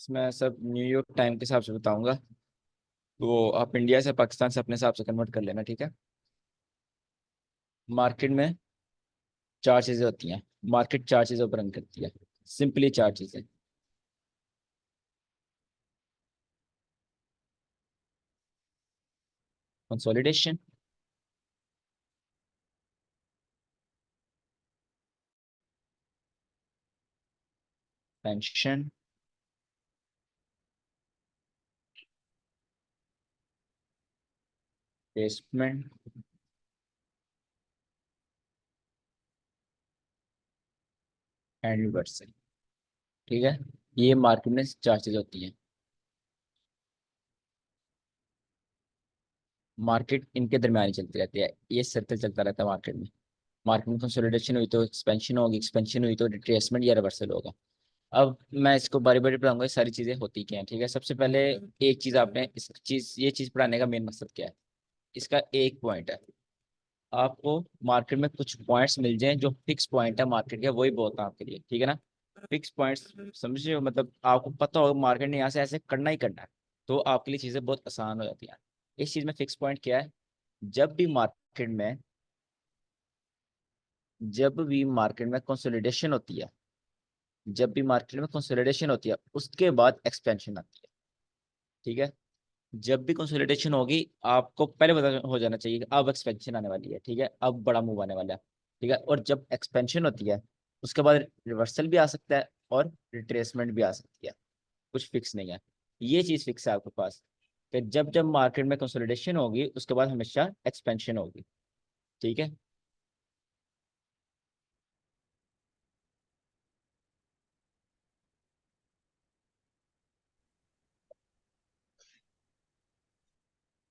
इसमें सब New York time के हिसाब से बताऊंगा। तो आप इंडिया से पाकिस्तान से अपने हिसाब से कन्वर्ट कर लेना, ठीक है। मार्केट में चार चीजें होती हैं। मार्केट चार चीजों पर रन करती है। सिंपली चार चीजें। Consolidation, pension, placement and reversal. ठीक है। ये मार्केट में चार चीजें होती हैं। मार्केट इनके दरमियान ही चलती रहती है। ये सर्कल चलता रहता है मार्केट में। मार्केट में कंसोलिडेशन हुई तो एक्सपेंशन होगी, एक्सपेंशन हुई तो रिट्रेसमेंट या रिवर्सल होगा। अब मैं इसको बारी बारी पढ़ाऊंगा, ये सारी चीजें होती क्या हैं, ठीक है। सबसे पहले एक चीज, आपने इस चीज ये चीज पढ़ाने का मेन मकसद क्या है। इसका एक पॉइंट है, आपको मार्केट में कुछ पॉइंट्स मिल जाएं जो फिक्स पॉइंट है मार्केट के, वही बहुत है आपके लिए, ठीक है ना। फिक्स पॉइंट्स, समझिए, मतलब आपको पता होगा मार्केट ने यहाँ से ऐसे करना ही करना है, तो आपके लिए चीजें बहुत आसान हो जाती हैं। इस चीज में फिक्स पॉइंट क्या है। जब भी मार्केट में जब भी मार्केट में कंसोलिडेशन होती है, जब भी मार्केट में कंसोलिडेशन होती है उसके बाद एक्सपेंशन आती है, ठीक है। जब भी कंसोलिडेशन होगी आपको पहले पता हो जाना चाहिए कि अब एक्सपेंशन आने वाली है, ठीक है, अब बड़ा मूव आने वाला है, ठीक है। और जब एक्सपेंशन होती है उसके बाद रिवर्सल भी आ सकता है और रिट्रेसमेंट भी आ सकती है। कुछ फिक्स नहीं है। ये चीज फिक्स है आपके पास कि जब जब मार्केट में कंसोलिडेशन होगी उसके बाद हमेशा एक्सपेंशन होगी, ठीक है।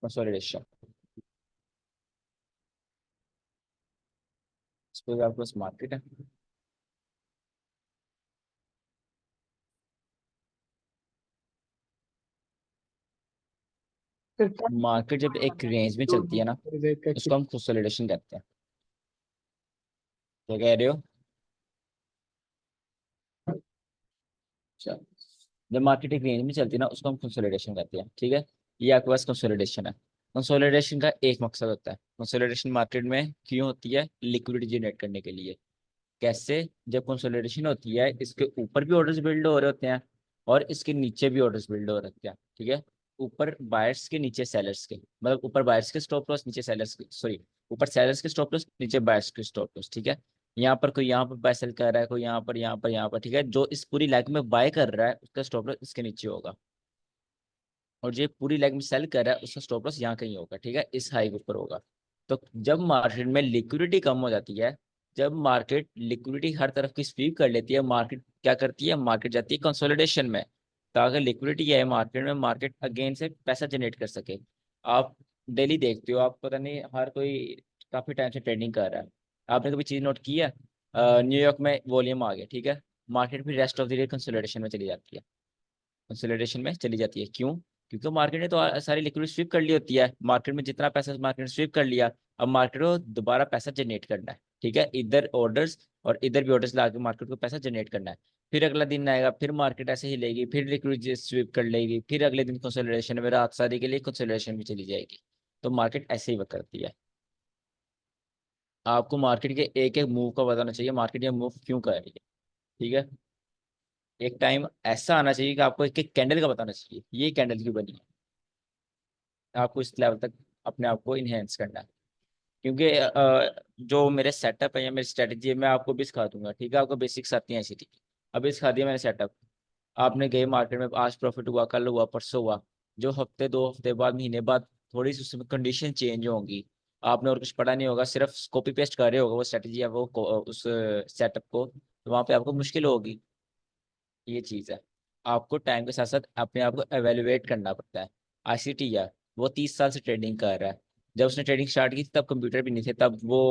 कंसोलिडेशन, सपोज आपके पास मार्केट है। मार्केट जब एक रेंज में चलती है ना, उसको हम कंसोलिडेशन कहते हैं। क्या कह रहे हो। अच्छा। जब मार्केट एक रेंज में चलती है ना उसको हम कंसोलिडेशन कहते हैं, ठीक है। ये आपके पास कंसोलिडेशन है। कंसोलिडेशन का एक मकसद होता है। कंसोलिडेशन मार्केट में क्यों होती है, लिक्विडिटी जनरेट करने के लिए। कैसे, जब कंसोलिडेशन होती है इसके ऊपर भी ऑर्डर्स बिल्ड हो रहे होते हैं और इसके नीचे भी ऑर्डर्स बिल्ड हो रहे होते हैं, ठीक है। ऊपर बायर्स के नीचे सेलर्स के, मतलब ऊपर बायर्स के स्टॉप लॉस नीचे सेलर्स के, सॉरी, ऊपर सेलर्स के स्टॉप लॉस नीचे बायर्स के स्टॉप लॉस, ठीक है। यहाँ पर कोई यहाँ पर बाय सेल कर रहा है, कोई यहाँ पर, यहाँ पर, यहाँ पर, ठीक है। जो इस पूरी लेग में बाय कर रहा है उसका स्टॉप लॉस इसके नीचे होगा, और जो पूरी लेग में सेल कर रहा है उसका स्टॉप लॉस यहाँ कहीं होगा, ठीक है, इस हाई के ऊपर होगा। तो जब मार्केट में लिक्विडिटी कम हो जाती है, जब मार्केट लिक्विडिटी हर तरफ की स्वीप कर लेती है, मार्केट क्या करती है, मार्केट जाती है कंसोलिडेशन में, ताकि लिक्विडिटी है मार्केट में, मार्केट अगेन से पैसा जनरेट कर सके। आप डेली देखते हो, आप पता नहीं, हर कोई काफी टाइम से ट्रेडिंग कर रहा है। आपने कभी चीज नोट की है, न्यूयॉर्क में वॉल्यूम आ गया, ठीक है, मार्केट भी rest of the day consolidation में चली जाती है। कंसोलिडेशन में चली जाती है क्यों, क्योंकि मार्केट ने तो सारी लिक्विड स्वीप कर ली होती है, मार्केट में जितना पैसा मार्केट ने स्वीप कर लिया, अब मार्केट को दोबारा पैसा जनरेट करना है, ठीक है, इधर ऑर्डर्स और इधर भी ऑर्डर्स ला के मार्केट को पैसा जनरेट करना है। फिर अगला दिन आएगा, फिर मार्केट ऐसे ही लेगी, फिर लिक्विड स्वीप कर लेगी, फिर अगले दिन कंसोलिडेशन में रात सारी के लिए कंसोलिडेशन भी चली जाएगी। तो मार्केट ऐसे ही वर्क करती है। आपको मार्केट के एक एक मूव का बताना चाहिए, मार्केट ये मूव क्यों कर रही है, ठीक है। एक टाइम ऐसा आना चाहिए कि आपको एक एक कैंडल का बताना चाहिए, ये कैंडल क्यों बनी है। आपको इस लेवल तक अपने आप को इनहेंस करना है। क्योंकि जो मेरे सेटअप है या मेरी स्ट्रेटेजी है मैं आपको भी सिखा दूंगा, ठीक है। आपको बेसिक्स आती हैं ऐसी, ठीक है। अभी सिखा दिया मैंने सेटअप। आपने गए मार्केट में, आज प्रॉफिट हुआ, कल हुआ, परसों हुआ, जो हफ्ते दो हफ्ते बाद, महीने बाद थोड़ी सी उसमें कंडीशन चेंज होंगी। आपने और कुछ पढ़ा नहीं होगा, सिर्फ कॉपी पेस्ट कर रहे होगा वो स्ट्रेटेजी या वो उस सेटअप को, तो वहां पे आपको मुश्किल होगी। ये चीज है। आपको टाइम के साथ साथ अपने आप को एवेल्युएट करना पड़ता है। आईसीटी है, वो 30 साल से ट्रेडिंग कर रहा है। जब उसने ट्रेडिंग स्टार्ट की थी तब कंप्यूटर भी नहीं थे, तब वो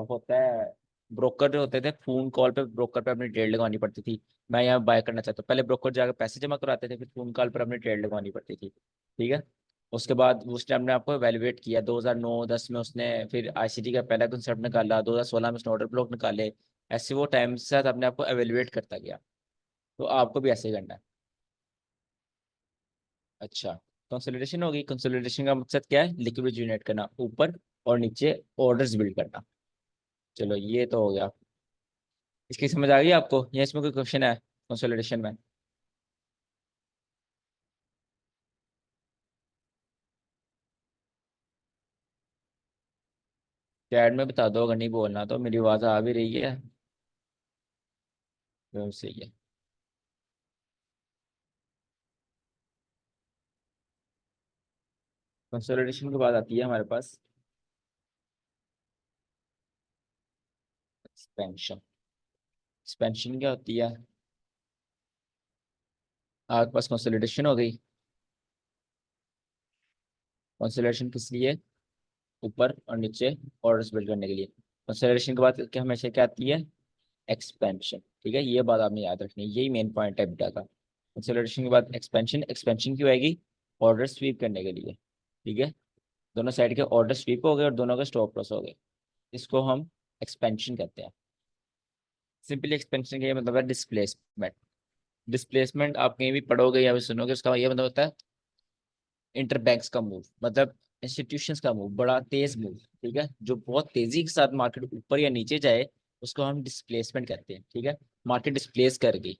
होता है, ब्रोकर जो होते थे, फोन कॉल पे ब्रोकर पे अपनी ट्रेड लगवानी पड़ती थी। मैं यहाँ बाय करना चाहता हूँ, पहले ब्रोकर जाकर पैसे जमा कराते थे, फिर फोन कॉल पर अपनी ट्रेड लगवानी पड़ती थी, ठीक है। उसके बाद उसने अपने आप को एवेल्युएट किया 2009-10 में उसने, फिर आईसीटी का पहला कंसेप्ट निकाला, 2016 में उसने ऑर्डर ब्लॉक निकाले। ऐसे वो टाइम के साथ अपने आप को एवेल्युएट करता गया। तो आपको भी ऐसे ही करना है। अच्छा, कंसोलिडेशन होगी। कंसोलिडेशन का मकसद क्या है? लिक्विड जनरेट करना, ऊपर और नीचे ऑर्डर्स बिल्ड करना। चलो ये तो हो गया। इसकी समझ आ गई आपको, या इसमें कोई क्वेश्चन है कंसोलिडेशन में? चैट में बता दो, अगर नहीं बोलना तो। मेरी आवाज आ भी रही है तो सही है। कंसोलिडेशन के बाद आती है हमारे पास एक्सपेंशन। एक्सपेंशन क्या होती है? आपके पास कंसोलिडेशन हो गई। कंसोलिडेशन किस लिए? ऊपर और नीचे ऑर्डर्स बिल्ड करने के लिए। कंसोलिडेशन के बाद क्या हमेशा क्या आती है? एक्सपेंशन। ठीक है, ये बात आपने याद रखनी है, यही मेन पॉइंट है बीटा का। कंसोलिडेशन के बाद एक्सपेंशन। एक्सपेंशन क्यों आएगी? ऑर्डर स्वीप करने के लिए। ठीक है, दोनों साइड के ऑर्डर स्वीप हो गए और दोनों का स्टॉप लॉस हो गए। इसको हम एक्सपेंशन कहते हैं। सिंपली एक्सपेंशन का ये मतलब है डिस्प्लेसमेंट। डिस्प्लेसमेंट आप कहीं भी पढ़ोगे या भी सुनोगे, उसका ये मतलब होता है इंटरबैंक्स का मूव, मतलब इंस्टीट्यूशंस का मूव, बड़ा तेज मूव। ठीक है, जो बहुत तेजी के साथ मार्केट ऊपर या नीचे जाए, उसको हम डिस्प्लेसमेंट कहते हैं। ठीक है, मार्केट डिस्प्लेस कर गई।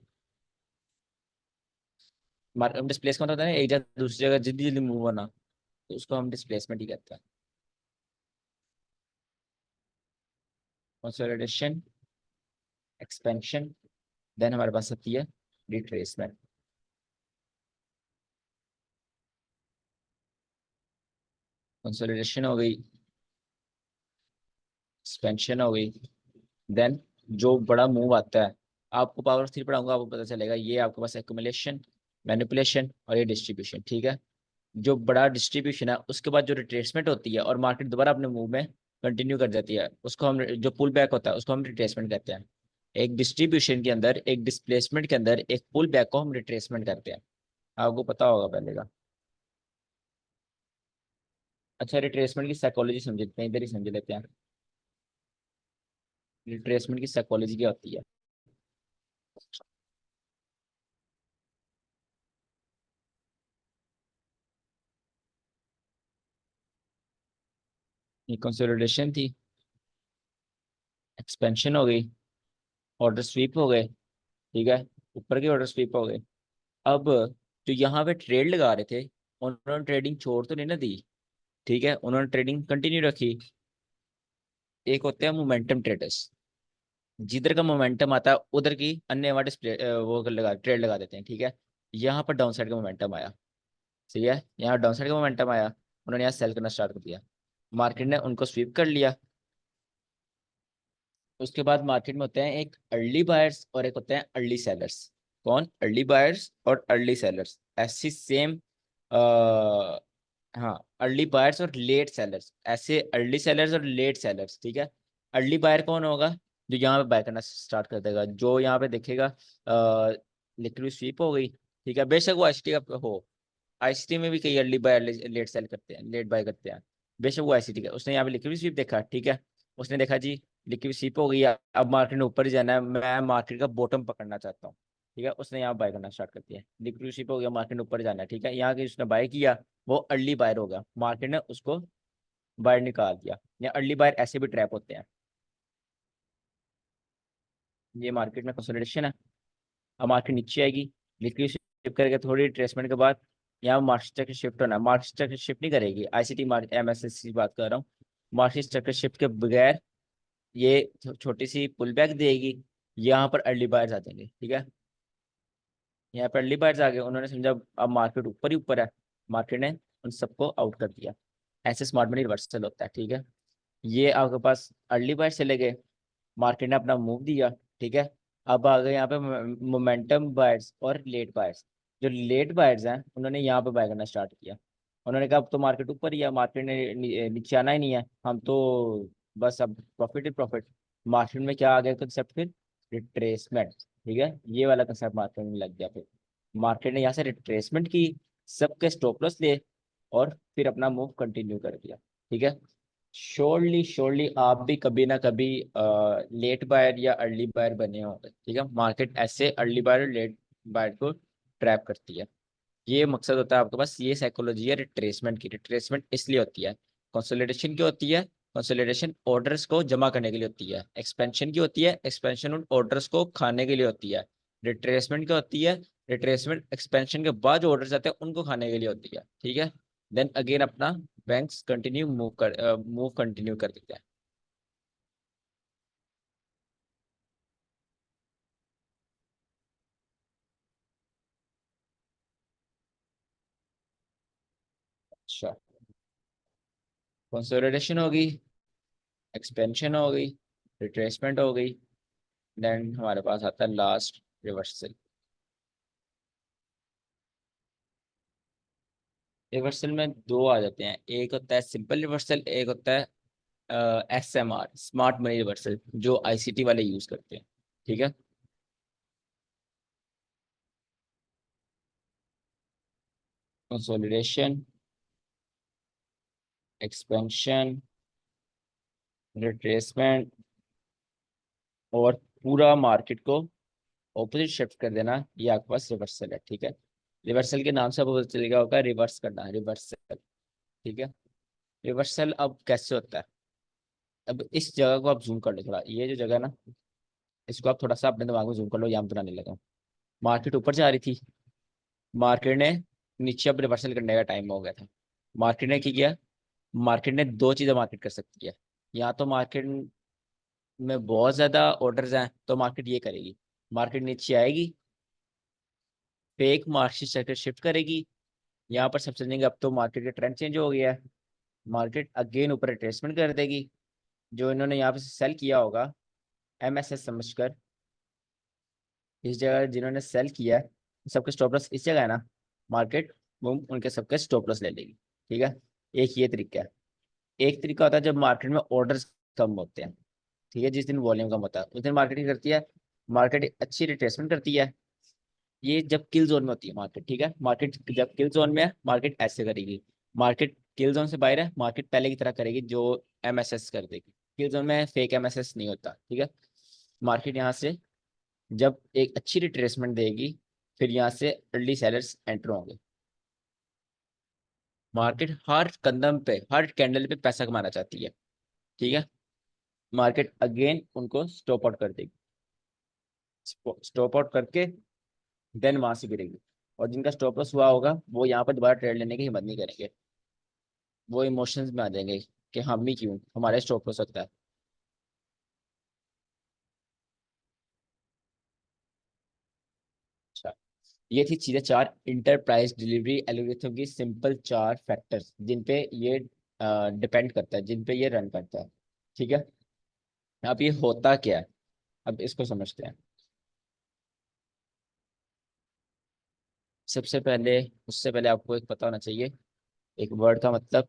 डिस्प्लेस का मतलब होता है ना, एक जगह दूसरी जगह जल्दी जल्दी मूव होना, तो उसको हम डिस्प्लेसमेंट ही कहते हैं। कंसोलिडेशन, एक्सपेंशन, देन हमारे पास आती है रिट्रेसमेंट। कंसोलिडेशन हो गई, एक्सपेंशन हो गई, देन जो बड़ा मूव आता है, आपको पावर ऑफ थ्री पढ़ाऊंगा, आपको पता चलेगा। ये आपके पास एक्यूमुलेशन, मैनिपुलेशन और ये डिस्ट्रीब्यूशन। ठीक है, जो बड़ा डिस्ट्रीब्यूशन है उसके बाद जो रिट्रेसमेंट होती है और मार्केट दोबारा अपने मूव में कंटिन्यू कर जाती है, उसको हम, जो पुल बैक होता है उसको हम रिट्रेसमेंट कहते हैं। एक डिस्ट्रीब्यूशन के अंदर, एक डिस्प्लेसमेंट के अंदर एक पुल बैक को हम रिट्रेसमेंट करते हैं। आपको पता होगा पहले का। अच्छा, रिट्रेसमेंट की साइकोलॉजी समझते हैं, इधर ही समझ लेते हैं। रिट्रेसमेंट की साइकोलॉजी क्या होती है? ये कंसोलिडेशन थी, एक्सपेंशन हो गई, ऑर्डर स्वीप हो गए। ठीक है, ऊपर के ऑर्डर स्वीप हो गए। अब जो यहाँ पे ट्रेड लगा रहे थे, उन्होंने ट्रेडिंग छोड़ तो नहीं ना दी। ठीक है, उन्होंने ट्रेडिंग कंटिन्यू रखी। एक होते हैं मोमेंटम ट्रेडर्स, जिधर का मोमेंटम आता है उधर की अन्य वाले वो लगा ट्रेड लगा देते हैं। ठीक है, यहाँ पर डाउन साइड का मोमेंटम आया। सही है, यहाँ डाउन साइड का मोमेंटम आया, उन्होंने यहाँ सेल करना स्टार्ट कर दिया। मार्केट ने उनको स्वीप कर लिया। उसके बाद मार्केट में होते हैं एक अर्ली बायर्स और एक होते हैं अर्ली सेलर्स। कौन? अर्ली बायर्स और अर्ली सेलर्स, ऐसी सेम। हाँ, अर्ली बायर्स और लेट सेलर्स, ऐसे अर्ली सेलर्स और लेट सेलर्स। ठीक है, अर्ली बायर कौन होगा? जो यहाँ पे बाय करना स्टार्ट कर देगा, जो यहाँ पे देखेगा लिक्विड स्वीप हो गई। ठीक है, बेशक वो आईसीटी का हो। आईसीटी में भी कई अर्ली बाय लेट सेल करते हैं, लेट बाय करते हैं। बेशक वो आईसीटी का, उसने यहाँ पे लिक्विड स्वीप देखा। ठीक है, उसने देखा जी लिक्विड स्वीप हो गई है, अब मार्केट ने ऊपर ही जाना है, मैं मार्केट का बॉटम पकड़ना चाहता हूँ। ठीक है, उसने यहाँ बाय करना स्टार्ट कर दिया, लिक्विड स्वीप हो गया, मार्केट ने ऊपर जाना है। ठीक है, यहाँ की उसने बाय किया, वो अर्ली बायर होगा, मार्केट ने उसको बाहर निकाल दिया। या अर्ली बायर ऐसे भी ट्रैप होते हैं। ये मार्केट में कंसोलिडेशन है। अब मार्केट नीचे आएगी, लिक्विड शिफ्ट करके थोड़ी ट्रेसमेंट के बाद यहाँ मार्केट स्ट्रक्चर शिफ्ट होना है। मार्केट स्ट्रक्चर शिफ्ट नहीं करेगी, आईसीटी मार्केट एमएसएससी बात कर रहा हूँ। मार्केट स्ट्रक्चर शिफ्ट के बगैर ये छोटी सी पुल बैक देगी। यहाँ पर अर्ली बायर्स आ जाएंगे। ठीक है, यहाँ पर अर्ली बायर्स आ गए, उन्होंने समझा अब मार्केट ऊपर ही ऊपर है, मार्केट ने उन सबको आउट कर दिया। ऐसे स्मार्ट मनी रिवर्सल होता है। ठीक है, ये आपके पास अर्ली बायर्स चले गए, मार्केट ने अपना मूव दिया। ठीक है, अब आ गए यहाँ पे मोमेंटम बायर्स और लेट बायर्स। जो लेट बायर्स हैं उन्होंने यहाँ पे बाय करना स्टार्ट किया। उन्होंने कहा अब तो मार्केट ऊपर ही है, मार्केट ने नीचे आना ही नहीं है, हम तो बस अब प्रॉफिट ही प्रॉफिट। मार्केट में क्या आ गया कंसेप्ट फिर? रिट्रेसमेंट। ठीक है, ये वाला कंसेप्ट मार्केट में लग गया। फिर मार्केट ने यहाँ से रिट्रेसमेंट की, सबके स्टॉप लॉस लिए और फिर अपना मूव कंटिन्यू कर दिया। ठीक है, श्योरली श्योरली आप भी कभी ना कभी लेट बायर या अर्ली बायर बने होंगे। ठीक है, मार्केट ऐसे अर्ली बायर और लेट बायर को ट्रैप करती है। ये मकसद होता है आपके पास, ये साइकोलॉजी है रिट्रेसमेंट की। रिट्रेसमेंट इसलिए होती है, कंसोलिडेशन की होती है, कंसोलिडेशन ऑर्डर्स को जमा करने के लिए होती है। एक्सपेंशन की होती है, एक्सपेंशन उन ऑर्डर्स को खाने के लिए होती है। रिट्रेसमेंट की होती है, रिट्रेसमेंट एक्सपेंशन के बाद जो ऑर्डर्स आते हैं उनको खाने के लिए होती है, ठीक है। देन अगेन अपना बैंक्स कंटिन्यू मूव कंटिन्यू कर देते हैं। अच्छा, कंसोलिडेशन होगी, एक्सपेंशन हो गई, रिट्रेसमेंट हो गई, देन हमारे पास आता है लास्ट रिवर्सल। रिवर्सल में दो आ जाते हैं, एक होता है सिंपल रिवर्सल, एक होता है SMR, स्मार्ट मनी रिवर्सल, जो ICT वाले यूज करते हैं, ठीक है। कंसोलिडेशन, एक्सपेंशन, रिट्रेसमेंट और पूरा मार्केट को ऑपोजिट शिफ्ट कर देना, ये आपके पास रिवर्सल है, ठीक है। रिवर्सल के नाम से आपको पता चलेगा होगा रिवर्स करना, रिवर्सल, ठीक है। रिवर्सल अब कैसे होता है, अब इस जगह को आप जूम कर लो थोड़ा, ये जो जगह है ना, इसको आप थोड़ा सा अपने दिमाग में जूम कर लो, यहाँ बनाने लगा। मार्केट ऊपर जा रही थी, मार्केट ने नीचे अब रिवर्सल करने का टाइम हो गया था। मार्केट ने क्या किया, मार्केट ने दो चीजें मार्केट कर सकती है। या तो मार्केट में बहुत ज्यादा ऑर्डर्स हैं तो मार्केट ये करेगी, मार्केट नीचे आएगी, फेक मार्केट सेक्टर शिफ्ट करेगी। यहाँ पर सब समझेंगे अब तो मार्केट का ट्रेंड चेंज हो गया है, मार्केट अगेन ऊपर रिट्रेसमेंट कर देगी। जो इन्होंने यहाँ पे सेल किया होगा MSS समझकर, इस जगह जिन्होंने सेल किया है सबके स्टॉप लॉस इस जगह है ना, मार्केट वो उनके सबके स्टॉप लॉस ले लेगी, ठीक है। एक ये तरीका है। एक तरीका होता है जब मार्केट में ऑर्डर्स कम होते हैं, ठीक है, जिस दिन वॉल्यूम कम होता है उस दिन मार्केट क्या करती है, मार्केट अच्छी रिट्रेसमेंट करती है। ये जब किल जोन में होती है मार्केट, ठीक है, मार्केट जब किल जोन में है मार्केट ऐसे करेगी। मार्केट किल जोन से बाहर है, मार्केट पहले की तरह करेगी जो MSS कर देगी। किल जोन में फेक MSS नहीं होता, ठीक है। मार्केट यहाँ से जब एक अच्छी रिट्रेसमेंट देगी, फिर यहाँ से अर्ली सेलर्स एंटर होंगे। मार्केट हर कदम पे, हर कैंडल पे पैसा कमाना चाहती है, ठीक है। मार्केट अगेन उनको स्टॉप आउट कर देगी, स्टॉप आउट करके देन वहां से गिरेगी। और जिनका स्टॉप लॉस हुआ होगा वो यहाँ पर दोबारा ट्रेड लेने की हिम्मत नहीं करेंगे, वो इमोशंस में आ जाएंगे कि हम ही क्यों, हमारे स्टॉप लॉस होता है। अच्छा, ये थी चीजें चार, इंटरप्राइज डिलीवरी एल्गोरिथम की सिंपल चार फैक्टर्स जिन पे ये डिपेंड करता है, जिन पे ये रन करता है, ठीक है। अब ये होता क्या है, अब इसको समझते हैं। सबसे पहले, उससे पहले आपको एक पता होना चाहिए एक वर्ड का मतलब,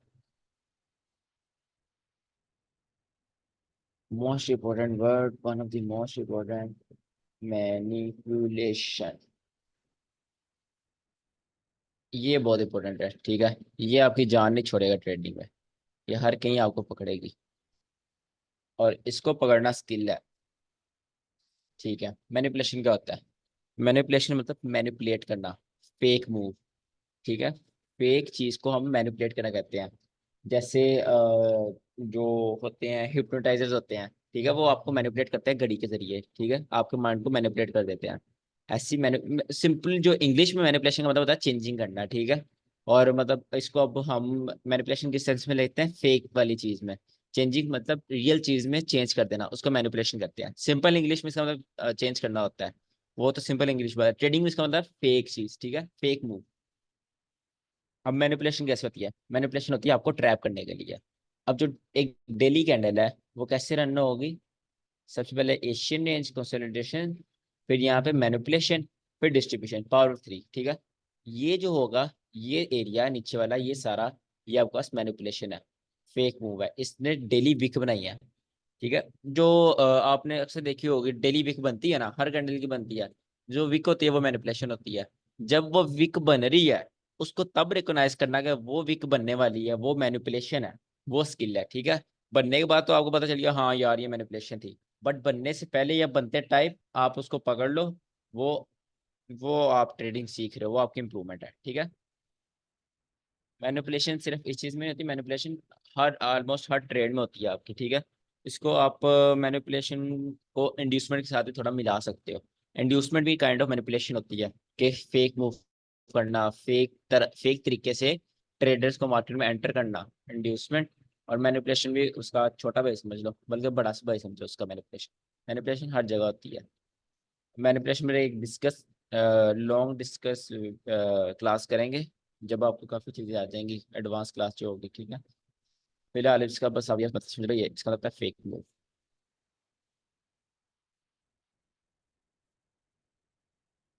most important word, one of the most important, manipulation. ये बहुत इंपॉर्टेंट है, ठीक है। ये आपकी जान नहीं छोड़ेगा ट्रेडिंग में, ये हर कहीं आपको पकड़ेगी, और इसको पकड़ना स्किल है, ठीक है। मैनिपुलेशन क्या होता है, मैनिपुलेशन मतलब मैनिपुलेट करना, फेक मूव, ठीक है। फेक चीज को हम मैनिपुलेट करना कहते हैं। जैसे जो होते हैं हिप्नोटाइजर्स होते हैं, ठीक है, वो आपको मैनिपुलेट करते हैं घड़ी के जरिए, ठीक है, आपके माइंड को मैनिपुलेट कर देते हैं। ऐसी मैंने सिंपल जो इंग्लिश में मैनिपुलेशन का मतलब होता है चेंजिंग करना, ठीक है। और मतलब इसको अब हम मैनिपुलेशन किस सेंस में लेते हैं, फेक वाली चीज में। चेंजिंग मतलब रियल चीज में चेंज कर देना, उसको मैनिपुलेशन करते हैं। सिंपल इंग्लिश में इसका मतलब चेंज करना होता है, वो तो सिंपल इंग्लिश बात है। ट्रेडिंग में इसका मतलब फेक चीज, ठीक है, फेक मूव। अब मैनिपुलेशन कैसे होती है, मैनिपुलेशन होती है आपको ट्रैप करने के लिए। अब जो एक डेली कैंडल है वो कैसे रन होगी, सबसे पहले एशियन रेंज कंसोलिडेशन, फिर यहाँ पे मैनिपुलेशन, फिर डिस्ट्रीब्यूशन, पावर 3, ठीक है। ये जो होगा, ये एरिया नीचे वाला ये सारा, ये आपके पास मैनिपुलेशन है, फेक मूव है, इसने डेली विक बनाई है, ठीक है। जो आपने अक्सर देखी होगी डेली विक बनती है ना, हर कैंडल की बनती है, जो विक होती है वो मैनिपुलेशन होती है। जब वो विक बन रही है उसको तब रिकॉग्नाइज करना कि वो विक बनने वाली है, वो मैनिपुलेशन है, वो स्किल है, ठीक है। बनने के बाद तो आपको पता चल गया हाँ यार ये मैनिपुलेशन थी, बट बनने से पहले या बनते टाइप आप उसको पकड़ लो, वो वो आप ट्रेडिंग सीख रहे हो, वो आपकी इंप्रूवमेंट है, ठीक है। मैनिपुलेशन सिर्फ इस चीज़ में नहीं होती, मैनिपुलेशन हर ऑलमोस्ट हर ट्रेड में होती है आपकी, ठीक है। इसको आप मैनिपुलेशन को इंड्यूसमेंट के साथ भी थोड़ा मिला सकते हो। इंड्यूसमेंट भी काइंड ऑफ मैनिपुलेशन होती है कि फेक मूव करना, फेक तरीके से ट्रेडर्स को मार्केट में एंटर करना, इंड्यूसमेंट। और मैनिपुलेशन भी उसका छोटा भाई समझ लो, बल्कि बड़ा सा भाई समझो उसका। मैनिपुलेशन मैनिपुलेशन हर जगह होती है। मैनिपुलेशन में एक लॉन्ग डिस्कस क्लास करेंगे, जब आपको काफ़ी चीज़ें आ जाएंगी, एडवांस क्लास जो होगी, ठीक है। फिलहाल इसका बस आप ये पता समझ लो, ये इसका लगता है फेक मूव।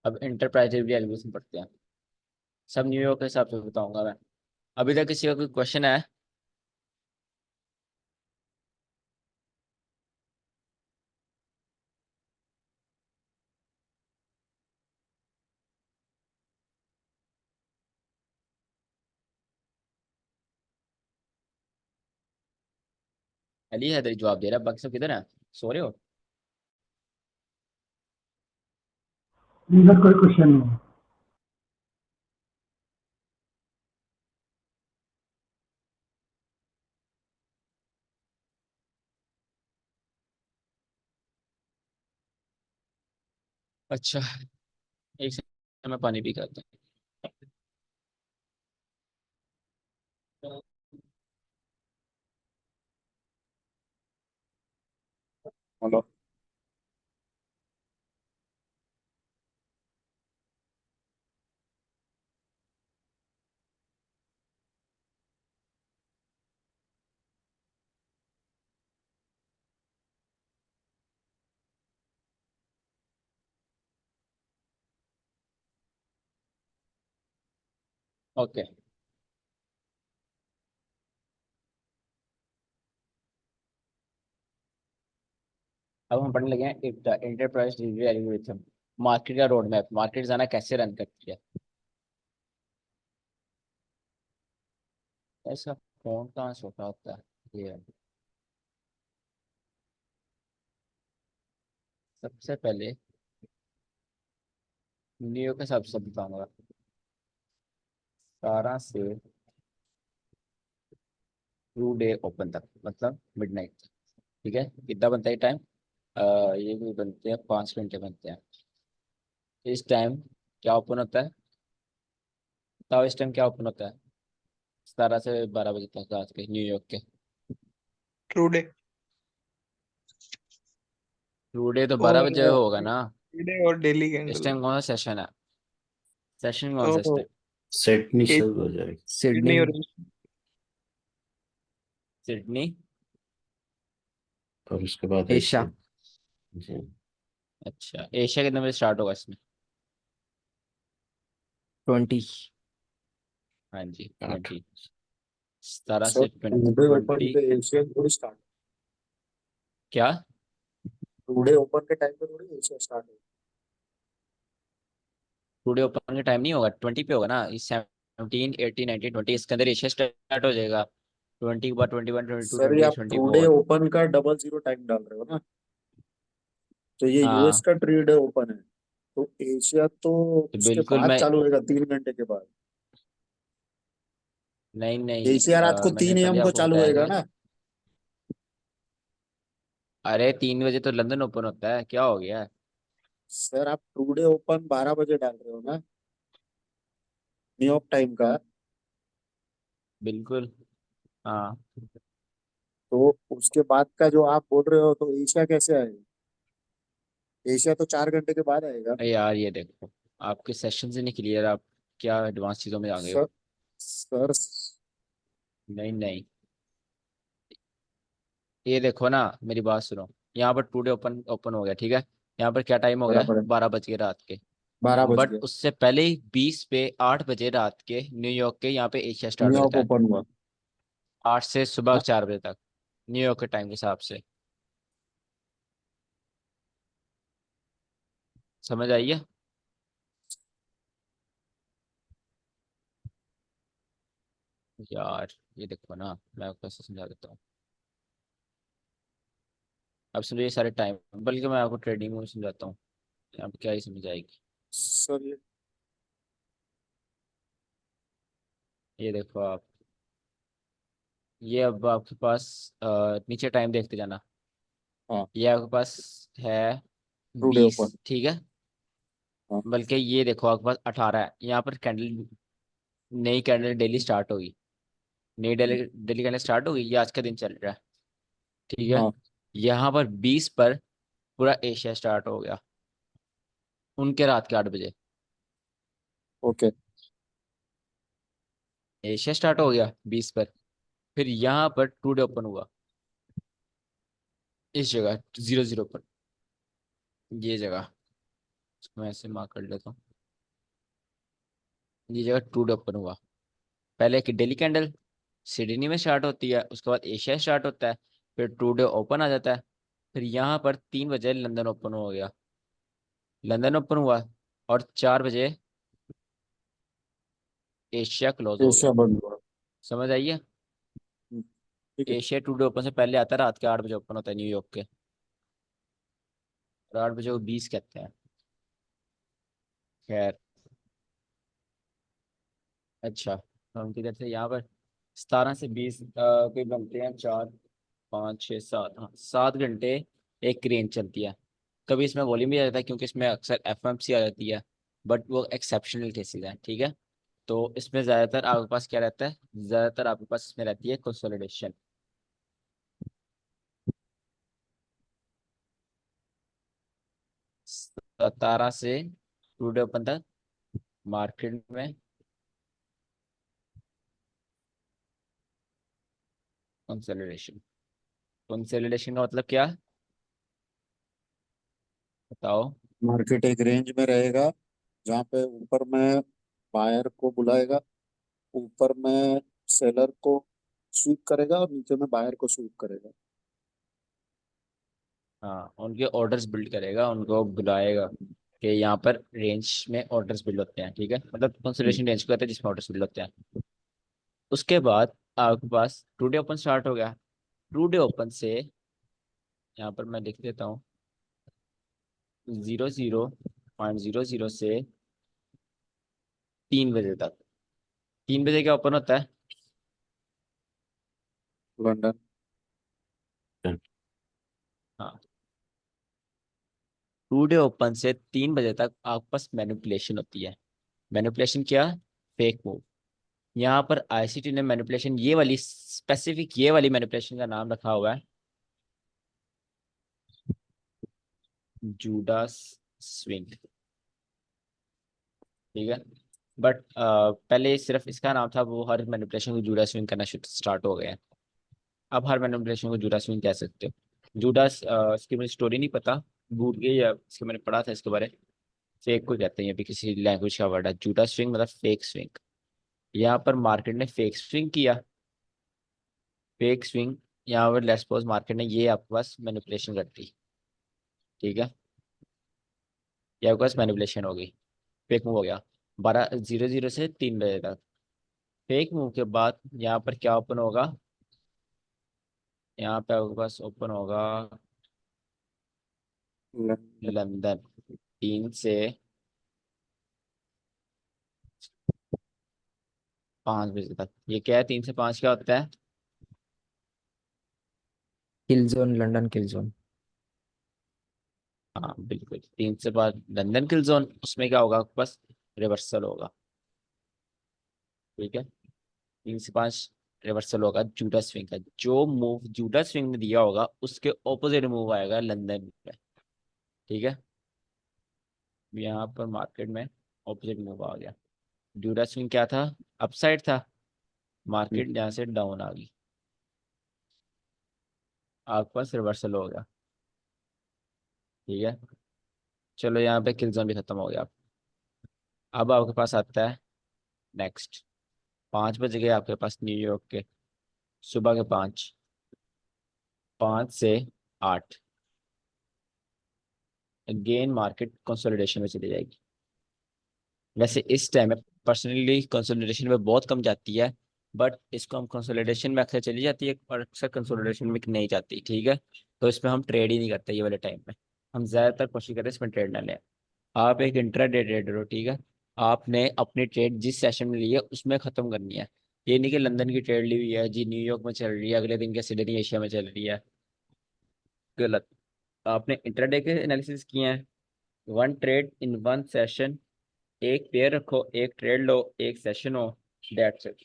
अब इंटरप्राइज एल्गोरिथम पढ़ते हैं, सब न्यूयॉर्क के हिसाब से बताऊंगा मैं। अभी तक किसी का कोई क्वेश्चन है? अली हैदरी जवाब दे रहा है, बाकी सब किधर है? सो रहे हो? इधर कोई क्वेश्चन नहीं है। अच्छा, एक सेकंड में पानी पी के आता हूँ। हेलो। ओके, अब हम पढ़ने लगे हैं इंटरप्राइज रिव्यू एल्गोरिथम। मार्केट का रोड मैप, मार्केट जाना कैसे रन करती है। ऐसा फोन कहाँ छोटा होता है ये। सबसे पहले न्यूयॉर्क के हिसाब से बताऊंगा, 12 से टू डे ओपन तक, मतलब मिडनाइट तक, ठीक है। कितना बनता है टाइम? ये भी बनते हैं 5 घंटे बनते हैं। इस टाइम क्या ओपन होता है? बताओ इस टाइम क्या ओपन होता है? 17 से 12 बजे तक रात के न्यूयॉर्क के। टुडे टू डे तो बारह और बजे होगा ना। टुडे और डेली इस कैंडल। टाइम कौन सा सेशन है? सेशन कौन सा इस ओ टाइम? सिडनी से ए- हो जाएगा। सिडनी। सिडनी और सिडनी। और उसके बाद एशिया। एशिया। जी। अच्छा, एशिया कितने बजे स्टार्ट होगा इसमें? 20। हाँ जी, आठ। 20। 17 सर से टुडे ओपन 20। पे एशियन थोड़ी स्टार्ट। क्या? टुडे ओपन के टाइम पे थोड़ी एशिया स्टार्ट है। टुडे ओपन का टाइम नहीं होगा, 20 पे होगा ना। इस 17, 18, 19, 20 इसके अंदर एशिया स्टार्ट हो जाएगा। 20 के बाद 21, 22, सर ये 23, आप ट्वेंटी टुडे फोर ओपन का 00 टाइम डाल रहे हो ना। तो ये यूएस हाँ, का ट्रेड ओपन है। तो एशिया तो तो उसके बिल्कुल बाद मैं। चालू होएगा 3 घंटे के बाद। नहीं नहीं, एशिया रात को मैंने 3 AM पहले को आपको चालू बताया होएगा था। ना। अरे 3 बजे तो लंदन ओपन होता है, क्या हो गया? सर आप टुडे ओपन 12 बजे डाल रहे हो ना, न्यूयॉर्क टाइम का। बिल्कुल। हाँ। तो उसके बाद का जो आप बोल रहे हो तो एशिया कैसे आएगा। एशिया तो 4 घंटे के बाद आएगा। अरे यार ये देखो, आपके सेशन से नहीं क्लियर, आप क्या एडवांस चीज़ों में आ गए हो। सर सर नहीं नहीं, ये देखो ना, मेरी बात सुनो। यहाँ पर टुडे ओपन ओपन हो गया, ठीक है। यहाँ पर क्या टाइम हो गया? बराबर है। 12 बज के रात के। 12 बज बट गया। उससे पहले ही 20 पे 8 बजे रात के न्यूयॉर्क के यहाँ पे एशिया स्टार्ट हो न्यूयॉर्क जाता है। ओपन हुआ। 8 से सुबह 4 बजे तक, न्यूयॉर्क के टाइम के हिसाब से। समझ आई है? यार ये देखो ना, मैं आपको कैसे समझा देता हूँ। अब समझो ये सारे टाइम, बल्कि मैं आपको ट्रेडिंग में समझाता हूँ, अब क्या ही समझ आएगी। सर ये देखो आप, ये अब आपके पास नीचे टाइम देखते जाना। हाँ, ये आपके पास है टू डे 20, ओपन। ठीक है। हाँ, बल्कि ये देखो आपके पास 18 है। यहाँ पर कैंडल, नई कैंडल डेली स्टार्ट होगी। नई डेली डेली कैंडल स्टार्ट होगी, ये आज का दिन चल रहा है, ठीक है। हाँ। यहाँ पर 20 पर पूरा एशिया स्टार्ट हो गया, उनके रात के 8 बजे ओके। एशिया स्टार्ट हो गया 20 पर। फिर यहाँ पर टू डे ओपन हुआ, इस जगह 00 पर, ये जगह मैं ऐसे मार्क कर लेता हूँ। ये जगह टू डे ओपन हुआ। पहले एक डेली कैंडल सिडनी में स्टार्ट होती है, उसके बाद एशिया स्टार्ट होता है, फिर टू डे ओपन आ जाता है। फिर यहाँ पर 3 बजे लंदन ओपन हो गया, लंदन ओपन हुआ, और 4 बजे एशिया क्लोज हो एशिया गया। बंद हुआ। समझ आइए। हम्म, ठीक है। एशिया टू डे ओपन से पहले आता है, रात के 8 बजे ओपन होता है न्यूयॉर्क के, और 8 बजे को 20 कहते हैं। खैर, अच्छा, तो हम किधर थे यहाँ पर, 17 से 20 कोई बनते हैं, 4, 5, 6, 7, हाँ 7 घंटे एक क्रेन चलती है। कभी इसमें वॉल्यूम भी आ जाता है, क्योंकि इसमें अक्सर एफएमसी आ जाती है, बट वो एक्सेप्शनल केसेस हैं, ठीक है। तो इसमें ज़्यादातर आपके पास क्या रहता है, ज़्यादातर आपके पास इसमें रहती है कंसोलिडेशन। 17 से टुडे ओपन तक मार्केट में कंसोलिडेशन। कंसोलिडेशन का मतलब क्या, बताओ। मार्केट एक रेंज में रहेगा जहाँ पे ऊपर में बायर को बुलाएगा, ऊपर में सेलर को स्वीप करेगा और नीचे में बायर को स्वीप करेगा। हाँ, उनके ऑर्डर्स बिल्ड करेगा, उनको बुलाएगा कि यहाँ पर रेंज में ऑर्डर्स बिल्ड होते हैं, ठीक है। मतलब हम्म, कंसोलिडेशन रेंज को कहते हैं जिसमें ऑर्डर्स बिल्ड होते हैं। उसके बाद आपके पास टुडे ओपन स्टार्ट हो गया। टुडे ओपन से यहाँ पर मैं लिख देता हूँ, 00.00 से 3 बजे तक। 3 बजे क्या ओपन होता है, लंदन। हाँ। टुडे ओपन से 3 बजे तक आपके पास मैनिपुलेशन होती है। मैनिपुलेशन क्या, फेक मूव। यहाँ पर आईसीटी ने मैनिपुलेशन, ये वाली स्पेसिफिक, ये वाली मैनिपुलेशन का नाम रखा हुआ है जूडास स्विंग, ठीक है। बट पहले सिर्फ इसका नाम था, वो हर मैनिपुलेशन को जूडास स्विंग करना स्टार्ट हो गया है। अब हर मैनिपुलेशन को जूडास स्विंग कह सकते हो। जूडास, इसकी मुझे स्टोरी नहीं पता, भूल गई, या इसके मैंने पढ़ा था इसके बारे। फेक को कहते हैं, ये भी किसी लैंग्वेज का वर्ड है, जूडास स्विंग मतलब फेक स्विंग। यहाँ पर मार्केट ने फेक स्विंग किया, फेक स्विंग। यहाँ पर लेट्स सपोज मार्केट ने ये आपके पास मैनिपुलेशन कर दी, ठीक है। ये आपके पास मैनिपुलेशन हो गई, फेक मूव हो गया 12:00 से 3 बजे तक। फेक मूव के बाद यहाँ पर क्या ओपन होगा, यहाँ पे आपके पास ओपन होगा लंदन। लंदन 3 से 5 बजे तक। ये क्या है, 3 से 5 क्या होता है, किल जोन, लंदन किल जोन। हाँ बिल्कुल, 3 से 5 लंदन किल जोन। उसमें क्या होगा आपके पास, रिवर्सल होगा, ठीक है। 3 से 5 रिवर्सल होगा जूडा स्विंग का। जो मूव जूडा स्विंग ने दिया होगा उसके ऑपोजिट मूव आएगा लंदन में, ठीक है। यहाँ पर मार्केट में ऑपोजिट मूव आ गया। जूडा स्विंग क्या था, अपसाइड था, मार्केट यहाँ से डाउन आ गई, आपके पास रिवर्सल हो गया, ठीक है। चलो यहाँ पे किल जोन भी खत्म हो गया। अब आपके पास आता है नेक्स्ट, 5 बज गए आपके पास न्यूयॉर्क के, सुबह के 5, 5 से 8 अगेन मार्केट कंसोलिडेशन में चली जाएगी। वैसे इस टाइम में पर्सनली कंसोलिडेशन में बहुत कम जाती है, बट इसको हम कंसोलिडेशन में अक्सर चली जाती है और अक्सर कंसोलिडेशन में नहीं जाती, ठीक है। तो इसमें हम ट्रेड ही नहीं करते ये वाले टाइम में, हम ज़्यादातर कोशिश करते हैं इसमें ट्रेड ना लें। आप एक इंट्राडे ट्रेडर हो, ठीक है। आपने अपनी ट्रेड जिस सेशन में ली है उसमें खत्म करनी है। ये नहीं कि लंदन की ट्रेड ली हुई है जी, न्यूयॉर्क में चल रही है, अगले दिन के सिडनी एशिया में चल रही है। गलत। आपने इंट्राडे के एनालिसिस किए हैं। One trade in one session, एक पेयर रखो, एक ट्रेड लो, एक सेशन हो। That's it,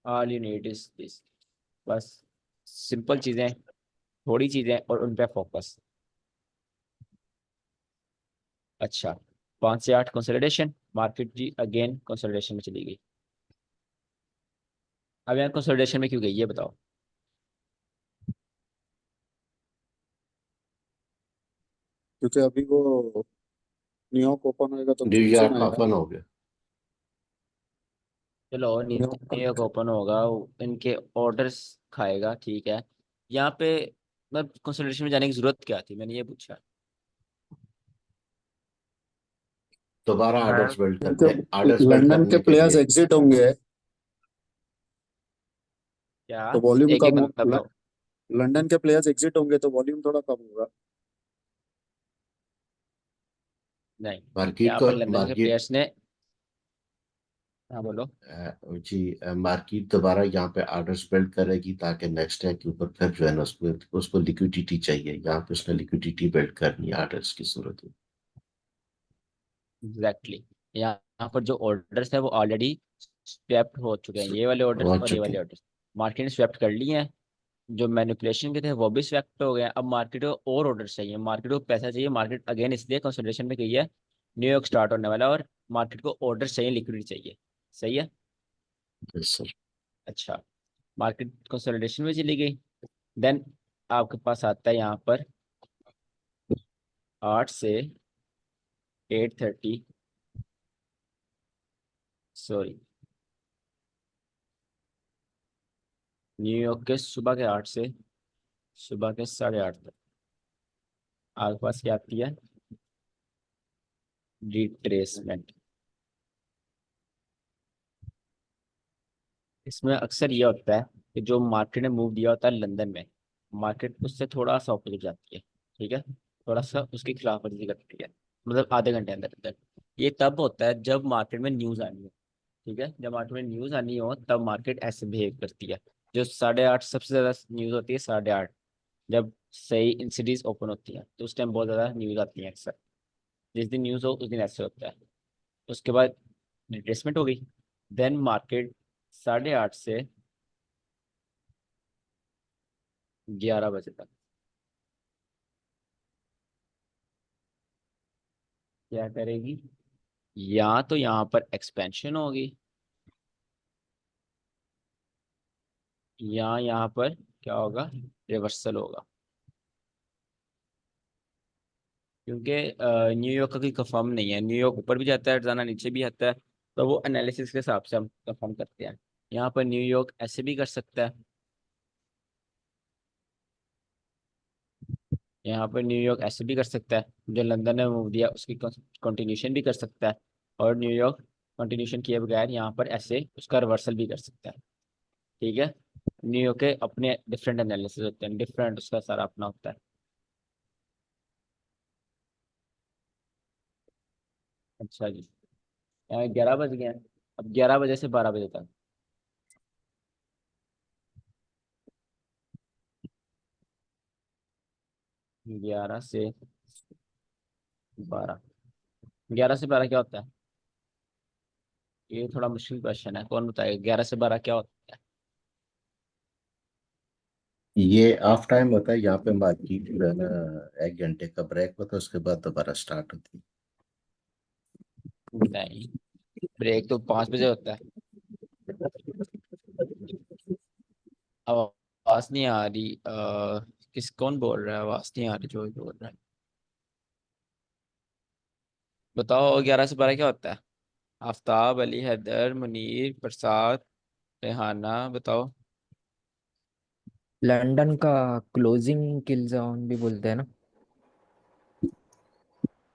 all you need is this. बस सिंपल चीजें, थोड़ी चीजें और उन पे फोकस। अच्छा, 5 से 8 कंसोलिडेशन, मार्केट जी अगेन कंसोलिडेशन में चली गई। अब यहाँ कंसोलिडेशन में क्यों गई ये बताओ। क्योंकि अभी वो न्यूयॉर्क ओपन होएगा तो क्लिंजन न्यूयॉर्क आएगा। ओपन हो गया। चलो न्यूयॉर्क न्यूयॉर्क ओपन होगा, इनके ऑर्डर्स खाएगा, ठीक है। यहाँ पे मतलब कंसोलिडेशन में जाने की जरूरत क्या थी, मैंने ये पूछा। दोबारा ऑर्डर्स बिल्ड क्योंकि करने, ऑर्डर्स बिल्ड लंदन के करने के प्लेयर्स लिए। एग्जिट होंगे क्या, तो वॉल्यूम एक एक कम हो। मतलब बताओ। लंदन के प्लेयर्स एग्जिट होंगे तो वॉल्यूम थोड़ा कम होगा। नहीं, मार्केट यहाँ को पर लंदन के मार्केट प्लेयर्स ने, हाँ बोलो। जी मार्केट दोबारा यहाँ पे ऑर्डर्स बिल्ड करेगी ताकि नेक्स्ट डे के ऊपर फिर जो है ना उसको उसको लिक्विडिटी चाहिए, यहाँ पे उसने लिक्विडिटी बिल्ड करनी है ऑर्डर्स की सूरत में। Exactly exactly। यहाँ पर जो ऑर्डर्स है वो ऑलरेडी स्वैप्ट हो चुके हैं, ये वाले ऑर्डर्स हो और ये चुके वाले हैं। ऑर्डर्स मार्केट ने स्वैप्ट कर लिए हैं। जो मैनिपुलेशन के थे वो भी स्वैप्ट हो गए हैं। अब मार्केट को और ऑर्डर चाहिए, मार्केट को पैसा चाहिए, मार्केट अगेन इसलिए कंसोलिडेशन में गई है। न्यूयॉर्क स्टार्ट होने वाला है और मार्केट को ऑर्डर चाहिए, लिक्विडिटी चाहिए। सही है। Yes sir. अच्छा, मार्केट कंसोलिडेशन में चली गई। देन आपके पास आता है यहाँ पर 8 से 8:30, सॉरी, न्यूयॉर्क के सुबह के 8 से सुबह के 8:30 तक आपके पास क्या आती है, रिट्रेसमेंट। इसमें अक्सर ये होता है कि जो मार्केट ने मूव दिया होता है लंदन में, मार्केट उससे थोड़ा सा ऑपोजिट जाती है, ठीक है। थोड़ा सा उसकी खिलाफवर्जी करती है, मतलब आधे घंटे अंदर अंदर। ये तब होता है जब मार्केट में न्यूज आनी हो, ठीक है। जब मार्केट में न्यूज आनी हो तब मार्केट ऐसे बिहेव करती है। जो 8:30 सबसे ज्यादा न्यूज होती है, 8:30, जब सही इन सिटीज ओपन होती है तो उस टाइम बहुत ज्यादा न्यूज आती है अक्सर। जिस दिन न्यूज हो उस दिन ऐसे होता है। उसके बाद रिट्रेसमेंट हो गई। देन मार्केट 8:30 से 11 बजे तक क्या करेगी, या तो यहाँ पर एक्सपेंशन होगी, या यहाँ पर क्या होगा, रिवर्सल होगा। क्योंकि न्यूयॉर्क का कोई कंफर्म नहीं है, न्यूयॉर्क ऊपर भी जाता है जाना, नीचे भी आता है। तो वो एनालिसिस के हिसाब से हम कंफर्म करते हैं। यहाँ पर न्यूयॉर्क ऐसे भी कर सकता है, यहाँ पर न्यूयॉर्क ऐसे भी कर सकता है, जो लंदन ने मूव दिया उसकी कंटिन्यूशन भी कर सकता है। और न्यूयॉर्क कंटिन्यूशन किए बगैर यहाँ पर ऐसे उसका रिवर्सल भी कर सकता है, ठीक है। न्यूयॉर्क के अपने डिफरेंट एनालिसिस होते हैं, डिफरेंट उसका सारा अपना होता है। अच्छा जी, 11 बज गए हैं। अब 11 बजे से 12 बजे तक, 11 से 12, 11 से 12 क्या होता है, ये थोड़ा मुश्किल क्वेश्चन है, कौन बताएगा 11 से 12 क्या होता है। ये ऑफ टाइम होता है, यहाँ पे मार्केट जो है ना 1 घंटे का ब्रेक होता है, उसके बाद दोबारा स्टार्ट होती नहीं, ब्रेक तो 5 बजे होता है। अब आवाज नहीं आ रही, किस कौन बोल रहा है, आवाज नहीं आ रही, जो भी बोल रहा है बताओ। 11 से 12 क्या होता है। आफ्ताब, अली, हैदर, मुनीर, प्रसाद, रेहाना, बताओ। लंदन का क्लोजिंग किल जोन भी बोलते हैं ना।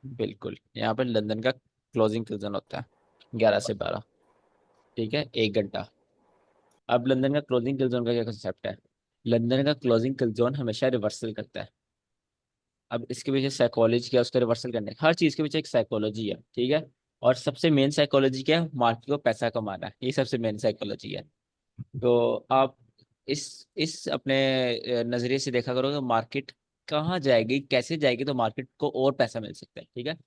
बिल्कुल, यहाँ पर लंदन का क्लोजिंग सीजन होता है 11 से 12, ठीक है, 1 घंटा। अब लंदन का क्लोजिंग किल जोन का क्या कंसेप्ट है। लंदन का क्लोजिंग किल जोन हमेशा रिवर्सल करता है। अब इसके पीछे साइकोलॉजी क्या है, उसको रिवर्सल करने हर चीज़ के पीछे एक साइकोलॉजी है, ठीक है। और सबसे मेन साइकोलॉजी क्या है, मार्केट को पैसा कमाना है, ये सबसे मेन साइकोलॉजी है। तो आप इस अपने नज़रिए से देखा करो कि मार्केट कहाँ जाएगी, कैसे जाएगी, तो मार्केट को और पैसा मिल सकता है, ठीक है।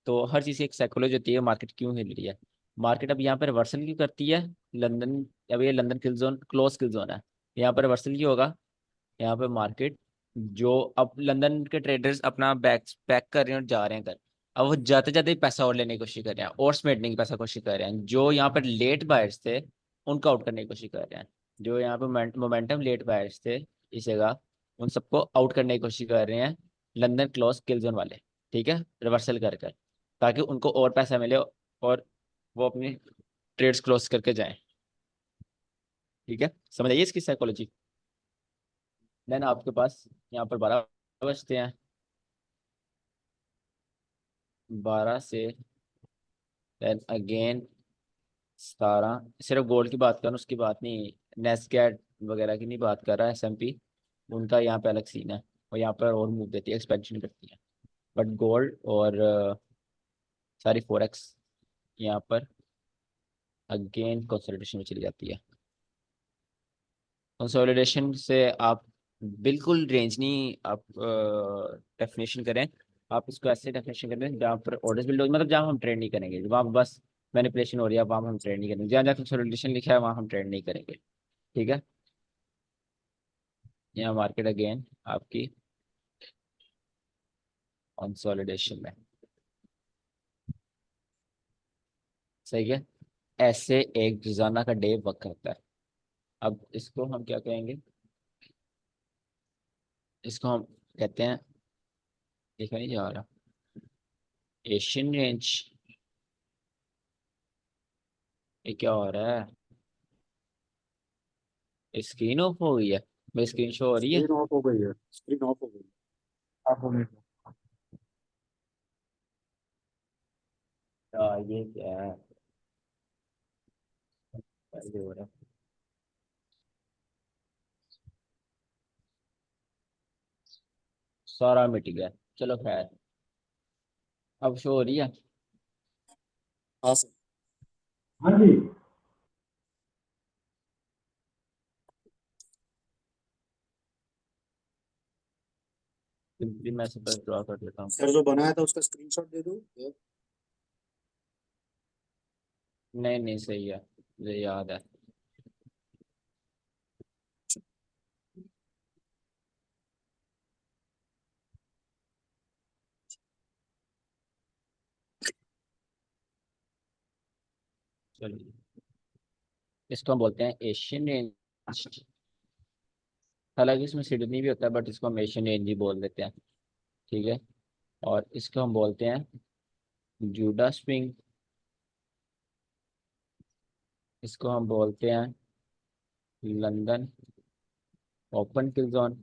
तो हर चीज़ की एक साइकोलॉजी होती है, मार्केट क्यों हिल रही है। मार्केट अब यहाँ पर रिवर्सल क्यों करती है, लंदन, अब ये London kill zone close kill zone है, यहाँ पर रिवर्सल क्यों होगा। यहाँ पे मार्केट, जो अब लंदन के ट्रेडर्स अपना बैग पैक कर रहे हैं और जा रहे हैं घर, अब वो जाते जाते ही पैसा और लेने की कोशिश कर रहे हैं और समेटने की पैसा कोशिश कर रहे हैं। जो यहाँ पर लेट बायर्स थे उनको आउट करने की कोशिश कर रहे हैं, जो यहाँ पे मोमेंटम लेट बायर्स थे इस जगह, उन सबको आउट करने की कोशिश कर रहे हैं लंदन क्लोज किल जोन वाले, ठीक है, रिवर्सल कर कर, ताकि उनको और पैसा मिले और वो अपनी ट्रेड्स क्लोज करके जाएं, ठीक है। समझ आइए इसकी साइकोलॉजी। देन आपके पास यहाँ पर 12 बजते हैं, 12 से देन अगेन 17, सिर्फ गोल्ड की बात करूँ उसकी बात नहीं, नेस्कैट वगैरह की नहीं बात कर रहा है, एसएमपी, उनका यहाँ पे अलग सीन है, और यहाँ पर और मूव देती है, एक्सपेंशन करती है। बट गोल्ड और सारी फोरेक्स यहाँ पर अगेन कंसोलिडेशन में चली जाती है। कंसोलिडेशन से आप बिल्कुल रेंज नहीं आप डेफिनेशन करें, आप इसको ऐसे डेफिनेशन करें जहाँ पर ऑर्डर्स बिल्ड हो, मतलब जहाँ हम ट्रेड नहीं करेंगे, वहाँ बस मैनिपुलेशन हो रही है, वहाँ हम ट्रेड नहीं करेंगे, जहाँ जहाँ कंसोलिडेशन लिखा है वहाँ हम ट्रेड नहीं करेंगे, ठीक है। यहाँ मार्केट अगेन आपकी कंसोलिडेशन में, सही है। ऐसे एक रोजाना का डे वर्क करता है। अब इसको हम क्या कहेंगे, इसको हम कहते हैं, देखा नहीं जा रहा, एशियन रेंज। ये क्या हो रहा है, स्क्रीन ऑफ हो गई है, मेरी स्क्रीन शो हो रही है। स्क्रीन ऑफ हो गई है, स्क्रीन ऑफ हो गई है। ये क्या है, ये हो रहा है, सारा मिट गया, चलो खैर, अब शो हो रही है। हाँ सर। सिंपली मैं इसे बस ड्रॉ कर देता हूँ। सर जो बनाया था उसका स्क्रीनशॉट दे दो ये। नहीं नहीं सही है, मुझे याद है। चलिए, इसको हम बोलते हैं एशियन रेंज, हालांकि इसमें सिडनी भी होता है, बट इसको हम एशियन रेंज ही बोल देते हैं, ठीक है। और इसको हम बोलते हैं जूडा स्विंग, इसको हम बोलते हैं London open kill zone,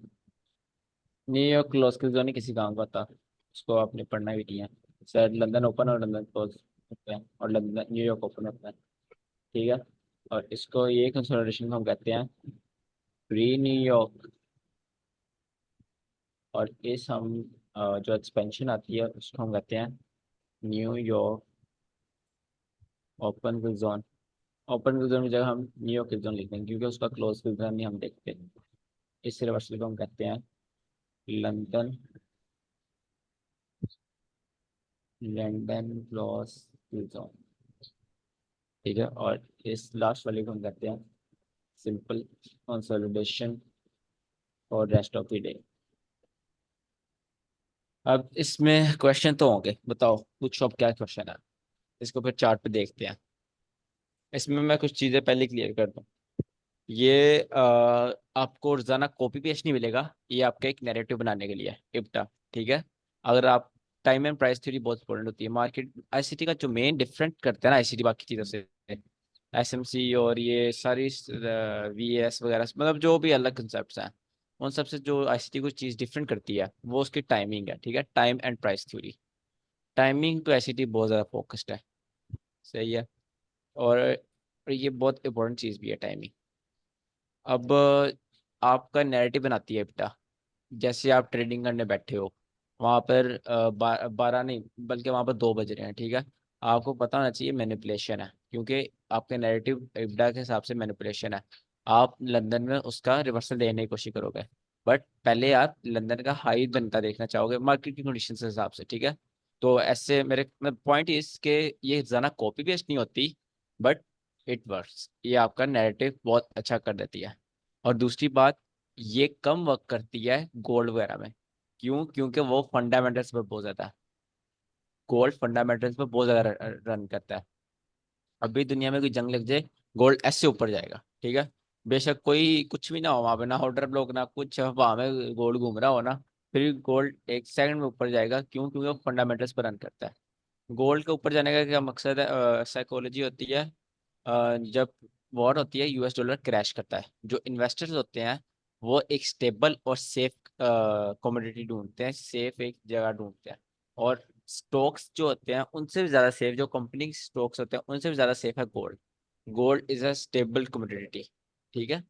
New York close kill zone ही किसी काम का था, उसको आपने पढ़ना भी नहीं है। शायद लंदन ओपन और लंदन क्लोज होते हैं, और लंदन न्यूयॉर्क ओपन होता है, ठीक है। और इसको ये कंसोलिडेशन को हम कहते हैं प्री न्यूयॉर्क। और इस हम जो एक्सपेंशन आती है उसको हम कहते हैं New York open kill zone. Open kill zone की जगह हम न्यूयॉर्क किल जोन लिखते हैं, क्योंकि उसका क्लोज किल जोन नहीं हम देखते। इस रिवर्सल को हम कहते हैं London London close kill zone, ठीक है। और इस लास्ट वाले को हम कहते हैं सिंपल कंसोलिडेशन और रेस्ट ऑफ द डे। अब इसमें क्वेश्चन तो होंगे, बताओ पूछो अब क्या क्वेश्चन है, इसको फिर चार्ट पे देखते हैं। इसमें मैं कुछ चीज़ें पहले क्लियर कर दूं, ये आपको रोजाना कॉपी पेस्ट नहीं मिलेगा, ये आपका एक नैरेटिव बनाने के लिए है, इप्टा, ठीक है। अगर आप, टाइम एंड प्राइस थ्योरी बहुत इंपॉर्टेंट होती है, मार्केट आईसीटी का जो मेन डिफरेंट करता है ना आईसीटी बाकी चीज़ों से, एसएमसी और ये सारी वीएस वगैरह, मतलब जो भी अलग कंसेप्ट हैं, उन सबसे जो आईसीटी को चीज़ डिफरेंट करती है वो उसकी टाइमिंग है, ठीक है, time and price theory. Timing तो आईसीटी बहुत ज़्यादा फोकस्ड है, सही है। और ये बहुत इंपॉर्टेंट चीज़ भी है टाइमिंग। अब आपका नैरेटिव बनाती है बेटा, जैसे आप ट्रेडिंग करने बैठे हो, वहाँ पर 12 नहीं बल्कि वहाँ पर 2 बज रहे हैं, ठीक है। आपको पता होना चाहिए मैनिपुलेशन है, क्योंकि आपके नैरेटिव इब्डा के हिसाब से मैनिपुलेशन है। आप लंदन में उसका रिवर्सल देने की कोशिश करोगे, बट पहले आप लंदन का हाई बनता देखना चाहोगे मार्केट की कंडीशन के हिसाब से, ठीक है। तो ऐसे मेरे पॉइंट इस के ये ज़्यादा कॉपी पेस्ट नहीं होती, बट इट वर्क्स, ये आपका नैरेटिव बहुत अच्छा कर देती है। और दूसरी बात, ये कम वर्क करती है गोल्ड वगैरह में। क्यों? क्योंकि वो फंडामेंटल्स पर बहुत ज्यादा, गोल्ड फंडामेंटल्स पर बहुत ज्यादा रन करता है। अभी दुनिया में कोई जंग लग जाए, गोल्ड ऐसे ऊपर जाएगा, ठीक है। बेशक कोई कुछ भी ना हो वहां पे, ना ऑर्डर ब्लॉक ना कुछ, वहां में गोल्ड घूम रहा हो ना, फिर गोल्ड 1 सेकंड में ऊपर जाएगा। क्यों? क्योंकि वो फंडामेंटल्स पर रन करता है। गोल्ड के ऊपर जाने का क्या मकसद है? साइकोलॉजी होती है। जब वॉर होती है, यूएस डॉलर क्रैश करता है, जो इन्वेस्टर्स होते हैं वो एक स्टेबल और सेफ कमोडिटी ढूंढते हैं, सेफ एक जगह ढूंढते हैं। और स्टॉक्स जो होते हैं उनसे भी ज़्यादा सेफ, जो कंपनी स्टॉक्स होते हैं उनसे भी ज़्यादा सेफ है gold. Gold is a stable commodity, ठीक है।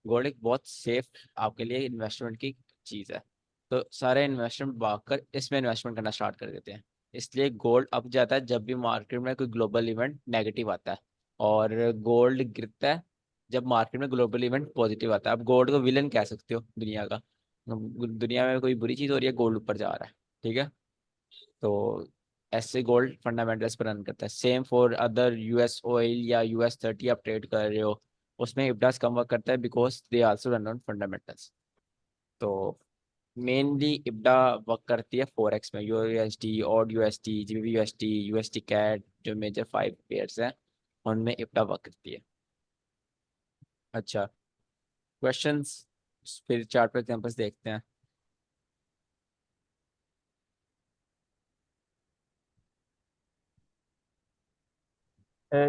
गोल्ड एक बहुत सेफ आपके लिए इन्वेस्टमेंट की चीज़ है। तो सारे इन्वेस्टमेंट भागकर इसमें इन्वेस्टमेंट करना स्टार्ट कर देते हैं। इसलिए गोल्ड अप जाता है जब भी मार्केट में कोई ग्लोबल इवेंट नेगेटिव आता है, और गोल्ड गिरता है जब मार्केट में ग्लोबल इवेंट पॉजिटिव आता है। आप गोल्ड को विलन कह सकते हो दुनिया का। दुनिया में कोई बुरी चीज़ हो रही है, गोल्ड ऊपर जा रहा है, ठीक है। तो ऐसे गोल्ड फंडामेंटल्स पर रन करता है। Same for other US oil या यूएस 30 आप ट्रेड कर रहे हो, उसमें इब्डास कम वर्क करता है because they also run on fundamentals. तो मेनली इब्डा वर्क करती है फॉरेक्स में, USD, AUD USD, GBP USD, USD CAD, जो मेजर 5 पेयर्स हैं उनमें इब्डा वर्क करती है। अच्छा, क्वेश्चंस, फिर चार्ट पे एग्जांपल्स देखते हैं।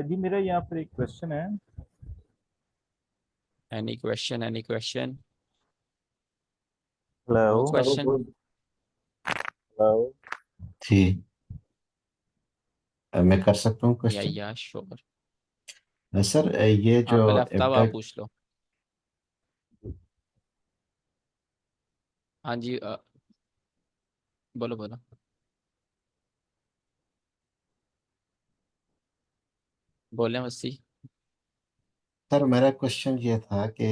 जी मेरा यहाँ पर एक क्वेश्चन है। Any question, any question? No hello question? Hello. जी। मैं कर सकता हूँ क्वेश्चन? या श्योर। सर, ये हाँ, जो पहले आफ्ताब एबडा। आप पूछ लो। हाँ जी, बोलो बोलो। बोले मस्सी। सर, मेरा क्वेश्चन ये था कि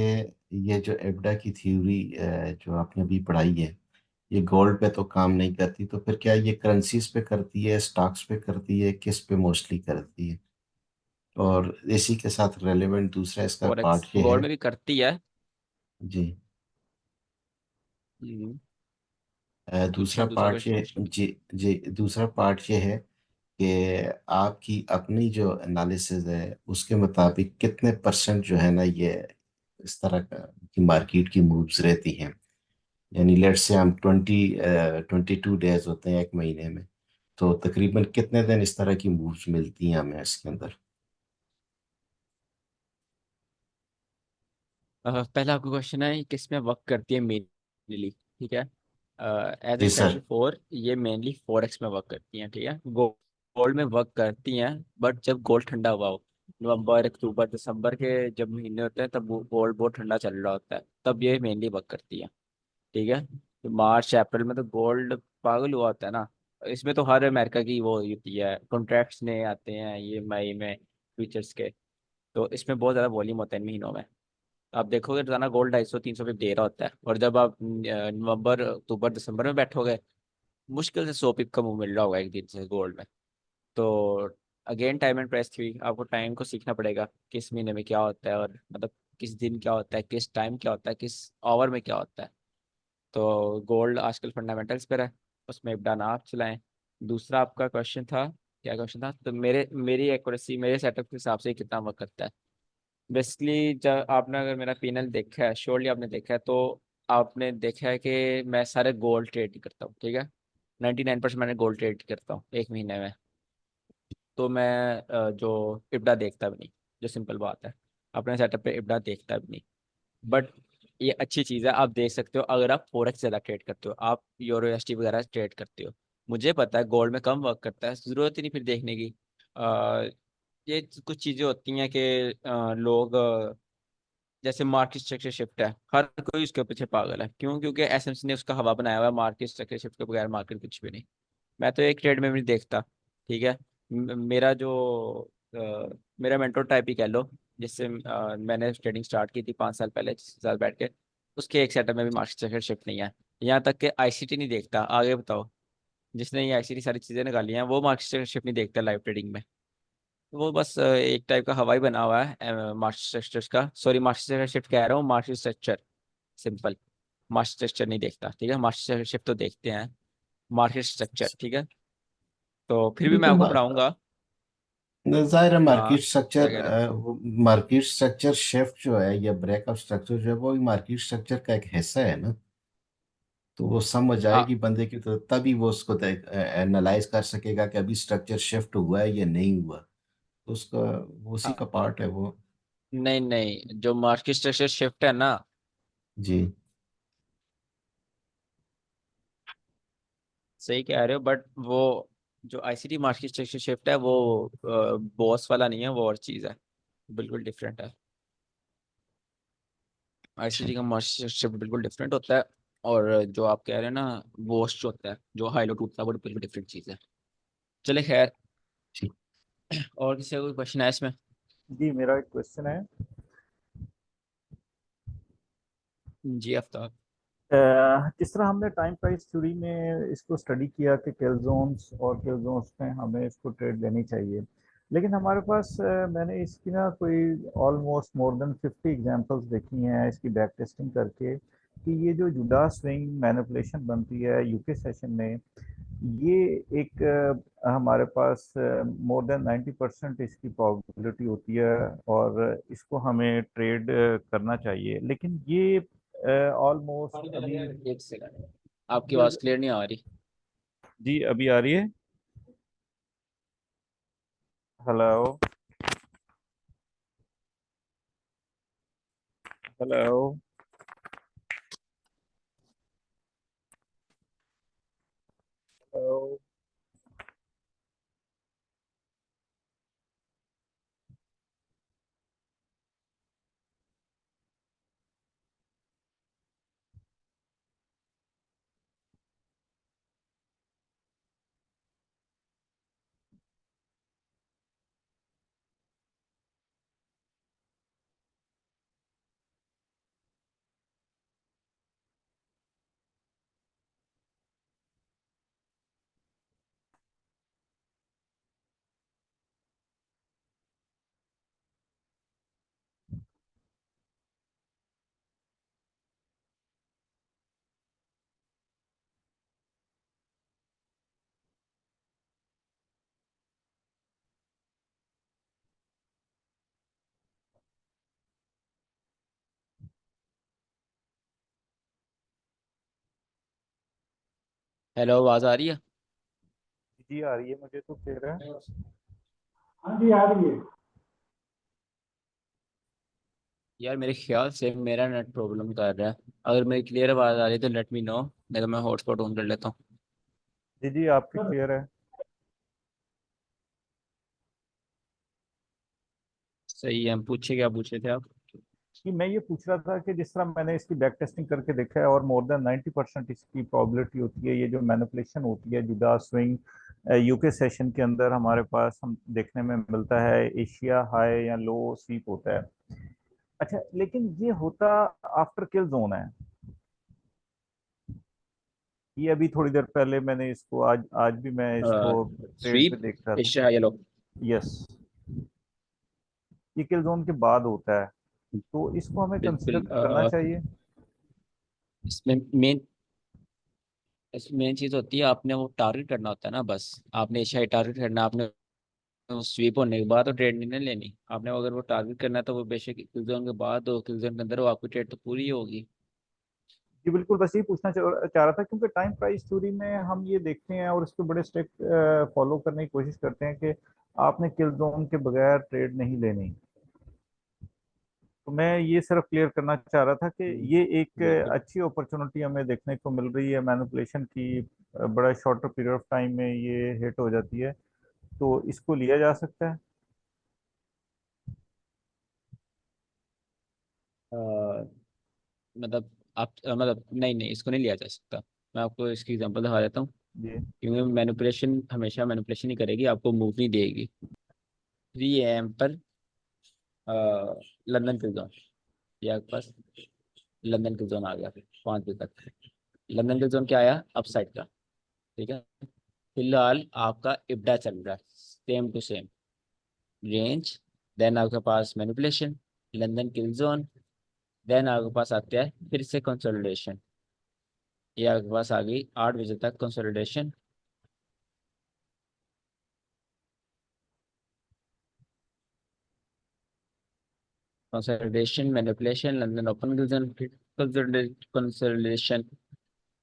ये जो एबडा की थ्योरी जो आपने अभी पढ़ाई है, ये गोल्ड पे तो काम नहीं करती, तो फिर क्या ये करेंसीज पे करती है, स्टॉक्स पे करती है, किस पे मोस्टली करती है? और इसी के साथ रेलेवेंट दूसरा इसका फॉरेक्स पार्ट ये है। गोल्ड में भी करती है। जी। हम्म, दूसरा पूछें, दूसरा पार्ट क्वेश्चन ये, पूछ लो। जी जी, दूसरा पार्ट ये है कि आपकी अपनी जो एनालिसिस है उसके मुताबिक कितने परसेंट जो है ना ये इस तरह का की मार्केट की मूव्स रहती हैं। यानी लेट्स से हम 22 डेज होते हैं एक महीने में, तो तकरीबन कितने दिन इस तरह की मूव्स मिलती हैं हमें इसके अंदर? पहला आपका क्वेश्चन है किस में वर्क करती है मेनली, ठीक है। As I G said sir. Before, ये मेनली फॉरेक्स में वर्क करती हैं, ठीक है। गोल्ड में वर्क करती हैं, बट जब गोल्ड ठंडा हुआ हो, नवंबर अक्टूबर दिसंबर के जब महीने होते हैं, तब गोल्ड बहुत ठंडा चल रहा होता है, तब ये मेनली वर्क करती है, ठीक है। तो मार्च अप्रैल में तो गोल्ड पागल हुआ होता है ना। इसमें तो हर अमेरिका की वो होती है, कॉन्ट्रैक्ट्स नए आते हैं ये मई में, फ्यूचर्स के। तो इसमें बहुत ज़्यादा वॉल्यूम होता है इन महीनों में। आप देखोगे रोजाना गोल्ड 250-300 पे दे रहा होता है, और जब आप नवंबर अक्टूबर दिसंबर में बैठोगे, मुश्किल से 100 पिप का मुंह मिल रहा होगा एक दिन से गोल्ड में। तो again time and price theory, आपको टाइम को सीखना पड़ेगा, किस महीने में क्या होता है, और मतलब किस दिन क्या होता है, किस टाइम क्या होता है, किस आवर में क्या होता है। तो गोल्ड आजकल फंडामेंटल्स पर है, उसमें इब्डान आप चलाएं। दूसरा आपका क्वेश्चन था, क्या क्वेश्चन था? तो मेरी एक्यूरेसी मेरे सेटअप के हिसाब से कितना वर्क करता है। बेसिकली जब आपने अगर मेरा पीएनएल देखा है, श्योरली आपने देखा है, तो आपने देखा है कि मैं सारे गोल्ड ट्रेड ही करता हूँ, ठीक है। 99% मैंने गोल्ड ट्रेड करता हूँ एक महीने में। तो मैं जो इब्डा देखता भी नहीं, जो सिंपल बात है, अपने सेटअप पे इब्डा देखता भी नहीं। बट ये अच्छी चीज़ है, आप देख सकते हो अगर आप फोरेक्स ज़्यादा ट्रेड करते हो, आप यूरो एसटी वगैरह ट्रेड करते हो। मुझे पता है गोल्ड में कम वर्क करता है, ज़रूरत ही नहीं फिर देखने की। अ, ये कुछ चीज़ें होती हैं कि लोग जैसे मार्केट स्ट्रक्चर शिफ्ट है, हर कोई उसके पीछे पागल है। क्यों? क्योंकि एसएमसी ने उसका हवा बनाया हुआ है। मार्केट स्ट्रक्चर शिफ्ट के बगैर मार्केट कुछ भी नहीं। मैं तो एक ट्रेड में भी नहीं देखता। ठीक है। मेरा जो मेरा मेंटोर टाइप ही कह लो, जिससे मैंने ट्रेडिंग स्टार्ट की थी 5 साल पहले, 6 साल बैठ के, उसके एक सेटअप में भी मार्केट स्ट्रक्चर शिफ्ट नहीं है। यहाँ तक कि आईसीटी नहीं देखता। आगे बताओ, जिसने ये आईसीटी सारी चीजें निकाली हैं वो मार्केट स्ट्रक्चर शिफ्ट नहीं देखता लाइव ट्रेडिंग में। वो बस एक टाइप का हवाई बना हुआ है मार्केट स्ट्रक्चर का। सॉरी, मार्केट स्ट्रक्चर शिफ्ट कह रहा हूँ, market structure simple. Market structure नहीं देखता। ठीक है, मार्केट स्ट्रक्चर शिफ्ट तो देखते हैं, मार्केट स्ट्रक्चर। ठीक है, तो फिर भी मैं बिल्कुल आपको पढ़ाऊंगा। जाहिर है हाँ, मार्केट क्या स्ट्रक्चर, कह रहे हो? मार्केट स्ट्रक्चर शिफ्ट जो है या ब्रेकअप स्ट्रक्चर जो है वो मार्केट स्ट्रक्चर का एक हिस्सा है ना। तो वो समझ हाँ आएगी बंदे की, तो तभी वो उसको एनालाइज कर सकेगा कि अभी स्ट्रक्चर शिफ्ट हुआ है या नहीं हुआ। तो उसका वो उसी हाँ, का पार्ट है वो। नहीं नहीं, जो मार्केट स्ट्रक्चर शिफ्ट है ना, जी। सही कह रहे हो, बट वो जो आईसीटी मार्केट स्ट्रक्चर शिफ्ट है वो बॉस वाला नहीं है, वो और चीज है, बिल्कुल डिफरेंट है। अच्छा। आईसीटी का मार्केट स्ट्रक्चर शिफ्ट बिल्कुल डिफरेंट होता है। और जो आप कह रहे हैं ना, बॉस जो होता है, जो हाई लो टूटता है, वो बिल्कुल डिफरेंट चीज है। चले खैर, ठीक। और किसी का कोई क्वेश्चन है इसमें? जी मेरा एक क्वेश्चन है। जी आफ्ताब। जिस तरह हमने टाइम प्राइस थ्योरी में इसको स्टडी किया कि किल जोन्स और किल जोन्स में हमें इसको ट्रेड लेनी चाहिए, लेकिन हमारे पास मैंने इसकी ना कोई ऑलमोस्ट मोर देन 50 एग्जांपल्स देखी हैं इसकी बैक टेस्टिंग करके, कि ये जो जुड़ा स्विंग मैनिपुलेशन बनती है यूके सेशन में, ये एक हमारे पास मोर देन 90% इसकी प्रोबेबिलिटी होती है और इसको हमें ट्रेड करना चाहिए। लेकिन ये ऑलमोस्ट अभी। एक सेकंड, आपकी आवाज क्लियर नहीं आ रही। जी अभी आ रही है। हेलो। हेलो। हेलो। हेलो, आवाज आ रही है? जी आ रही है, मुझे तो क्लियर है। हाँ जी आ रही है। यार मेरे ख्याल से मेरा नेट प्रॉब्लम कर रहा है। अगर मेरी क्लियर आवाज आ रही है तो लेट मी नो, नहीं तो मैं हॉटस्पॉट ऑन कर लेता हूँ। जी जी आपकी सर क्लियर है। सही है, हम पूछे, क्या पूछ रहे थे आप? कि मैं ये पूछ रहा था कि जिस तरह मैंने इसकी बैक टेस्टिंग करके देखा है और मोर देन 90% इसकी प्रोबेबिलिटी होती है, ये जो मैनिपुलेशन होती है जुदा स्विंग यूके सेशन के अंदर हमारे पास हम देखने में मिलता है, एशिया हाई या लो स्वीप होता है। अच्छा, लेकिन ये होता आफ्टर किल जोन है। ये अभी थोड़ी देर पहले मैंने इसको आज आज भी मैं इसको ट्रेड पे स्वीप, देख रहा था। Asia yellow. यस, ये किल जोन के बाद होता है, तो इसको हमें बिल्कुल। कंसिडर करना चाहिए। इसमें मेन मेन चीज होती है, आपने वो टारगेट करना होता है ना, बस आपने एशिया टारगेट करना है। आपने स्वीप होने के बाद तो ट्रेड नहीं ना लेनी। आपने अगर वो टारगेट करना है तो वो बेशक किल जोन के बाद हो, किल जोन के अंदर हो, आपकी ट्रेड तो पूरी ही होगी। जी बिल्कुल, बस ये पूछना चाह रहा था, क्योंकि टाइम प्राइस थ्योरी में हम ये देखते हैं और इसके बड़े स्ट्रिक्ट फॉलो करने की कोशिश करते हैं कि आपने किल जोन के बगैर ट्रेड नहीं लेनी। तो मैं ये सिर्फ क्लियर करना चाह रहा था कि ये एक बिल्कुल। अच्छी अपॉर्चुनिटी हमें देखने को मिल रही है मैनिपुलेशन की, बड़ा शॉर्टर पीरियड ऑफ टाइम में ये हिट हो जाती है, तो इसको लिया जा सकता है। मतलब आप मतलब नहीं नहीं, इसको नहीं लिया जा सकता। मैं आपको इसकी एग्जांपल दिखा देता हूँ। जी क्योंकि मैनिपुलेशन हमेशा मैनिपुलेशन ही करेगी, आपको मूव नहीं देगी। 3 AM पर लंदन किल जोन, ये आपके पास लंदन किल जोन आ गया। 5 बजे तक लंदन किल जोन क्या आया, अपसाइड का। ठीक है, फिलहाल आपका इब्डा चल रहा है same to same range. Then आपके पास manipulation, London kill zone, then आपके पास आता है फिर से कंसोलिडेशन। ये आपके पास आ गई 8 बजे तक consolidation. Consolidation, manipulation, London open kill zone, फिर कंसोलिडेशन।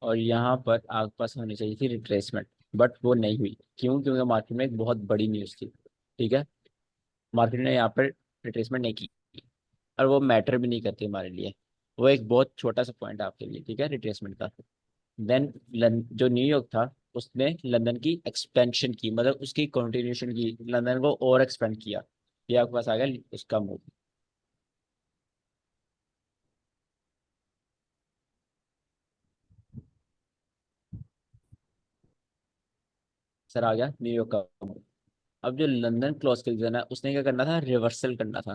और यहाँ पर आपके पास होनी चाहिए थी रिट्रेसमेंट, बट वो नहीं हुई। क्यों? क्योंकि मार्केट में एक बहुत बड़ी न्यूज़ थी। ठीक है, मार्केट ने यहाँ पर रिट्रेसमेंट नहीं की, और वो मैटर भी नहीं करती हमारे लिए। वो एक बहुत छोटा सा पॉइंट है आपके लिए, ठीक है, रिट्रेसमेंट का। देन जो न्यूयॉर्क था, उसने लंदन की एक्सपेंशन की, मतलब उसकी कंटिन्यूशन की, लंदन को और एक्सपेंड किया। ये आपके पास आ गया उसका मूव। सर आ गया न्यूयॉर्क का मूव। अब जो लंदन क्लोज के है, उसने क्या करना था, रिवर्सल करना था।